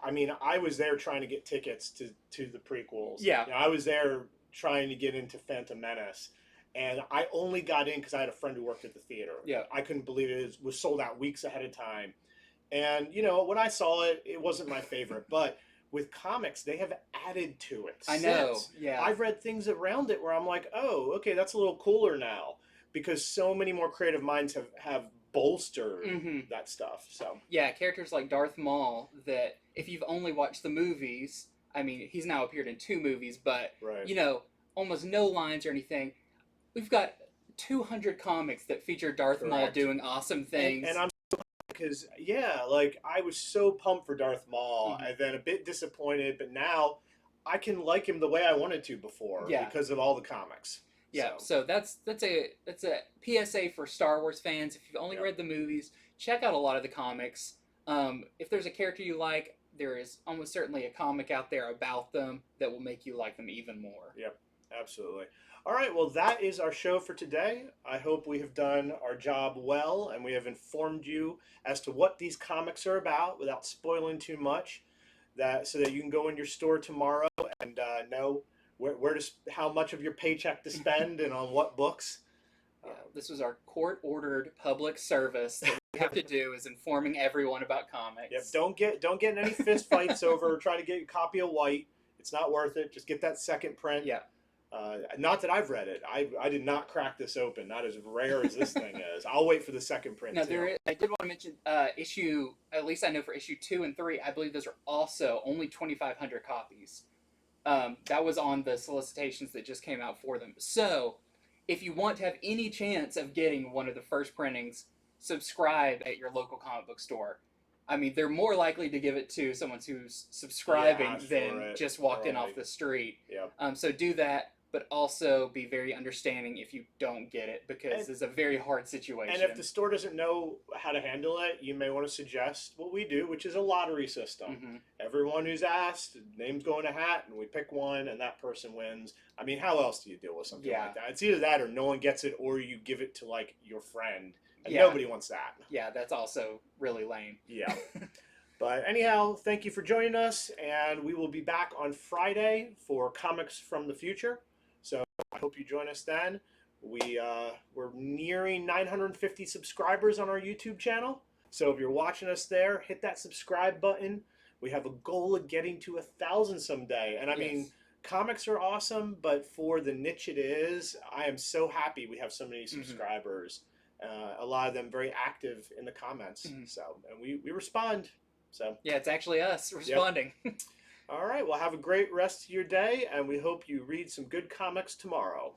Speaker 1: I mean, I was there trying to get tickets to the prequels.
Speaker 2: Yeah.
Speaker 1: I was there trying to get into Phantom Menace, and I only got in because I had a friend who worked at the theater.
Speaker 2: Yeah.
Speaker 1: I couldn't believe it was sold out weeks ahead of time. And, when I saw it, it wasn't my favorite. But with comics, they have added to it.
Speaker 2: I know, yeah.
Speaker 1: I've read things around it where I'm like, oh, okay, that's a little cooler now. Because so many more creative minds have bolstered that stuff. So
Speaker 2: yeah, characters like Darth Maul, that if you've only watched the movies, I mean, he's now appeared in 2 movies, but, almost no lines or anything. We've got 200 comics that feature Darth Maul doing awesome things.
Speaker 1: And I'm because, I was so pumped for Darth Maul, and then a bit disappointed, but now I can like him the way I wanted to before because of all the comics.
Speaker 2: Yeah, so that's a PSA for Star Wars fans. If you've only read the movies, check out a lot of the comics. If there's a character you like, there is almost certainly a comic out there about them that will make you like them even more.
Speaker 1: Yep, absolutely. All right, well, that is our show for today. I hope we have done our job well and we have informed you as to what these comics are about without spoiling too much, that so that you can go in your store tomorrow and know where to how much of your paycheck to spend and on what books.
Speaker 2: Yeah, this was our court-ordered public service that we have to do is informing everyone about comics.
Speaker 1: Yep, don't get in any fist fights over trying to get a copy of White. It's not worth it. Just get that second print.
Speaker 2: Yeah.
Speaker 1: Not that I've read it. I did not crack this open. Not as rare as this thing is. I'll wait for the second print.
Speaker 2: Now,
Speaker 1: too.
Speaker 2: I did want to mention issue, at least I know for issue 2 and 3, I believe those are also only 2,500 copies. That was on the solicitations that just came out for them. So, if you want to have any chance of getting one of the first printings, subscribe at your local comic book store. I mean, they're more likely to give it to someone who's subscribing than just walked in off the street.
Speaker 1: Yep.
Speaker 2: So do that, but also be very understanding if you don't get it, because it's a very hard situation.
Speaker 1: And if the store doesn't know how to handle it, you may want to suggest what we do, which is a lottery system.
Speaker 2: Mm-hmm.
Speaker 1: Everyone who's asked, names go in a hat, and we pick one, and that person wins. I mean, how else do you deal with something like that? It's either that or no one gets it, or you give it to, like, your friend. And nobody wants that.
Speaker 2: Yeah, that's also really lame.
Speaker 1: Yeah. But anyhow, thank you for joining us, and we will be back on Friday for Comics from the Future. So I hope you join us then. We're nearing 950 subscribers on our YouTube channel. So if you're watching us there, hit that subscribe button. We have a goal of getting to 1,000 someday. And I mean, comics are awesome, but for the niche it is, I am so happy we have so many subscribers. A lot of them very active in the comments. So, and we respond. So
Speaker 2: yeah, it's actually us responding.
Speaker 1: All right. Well, have a great rest of your day, and we hope you read some good comics tomorrow.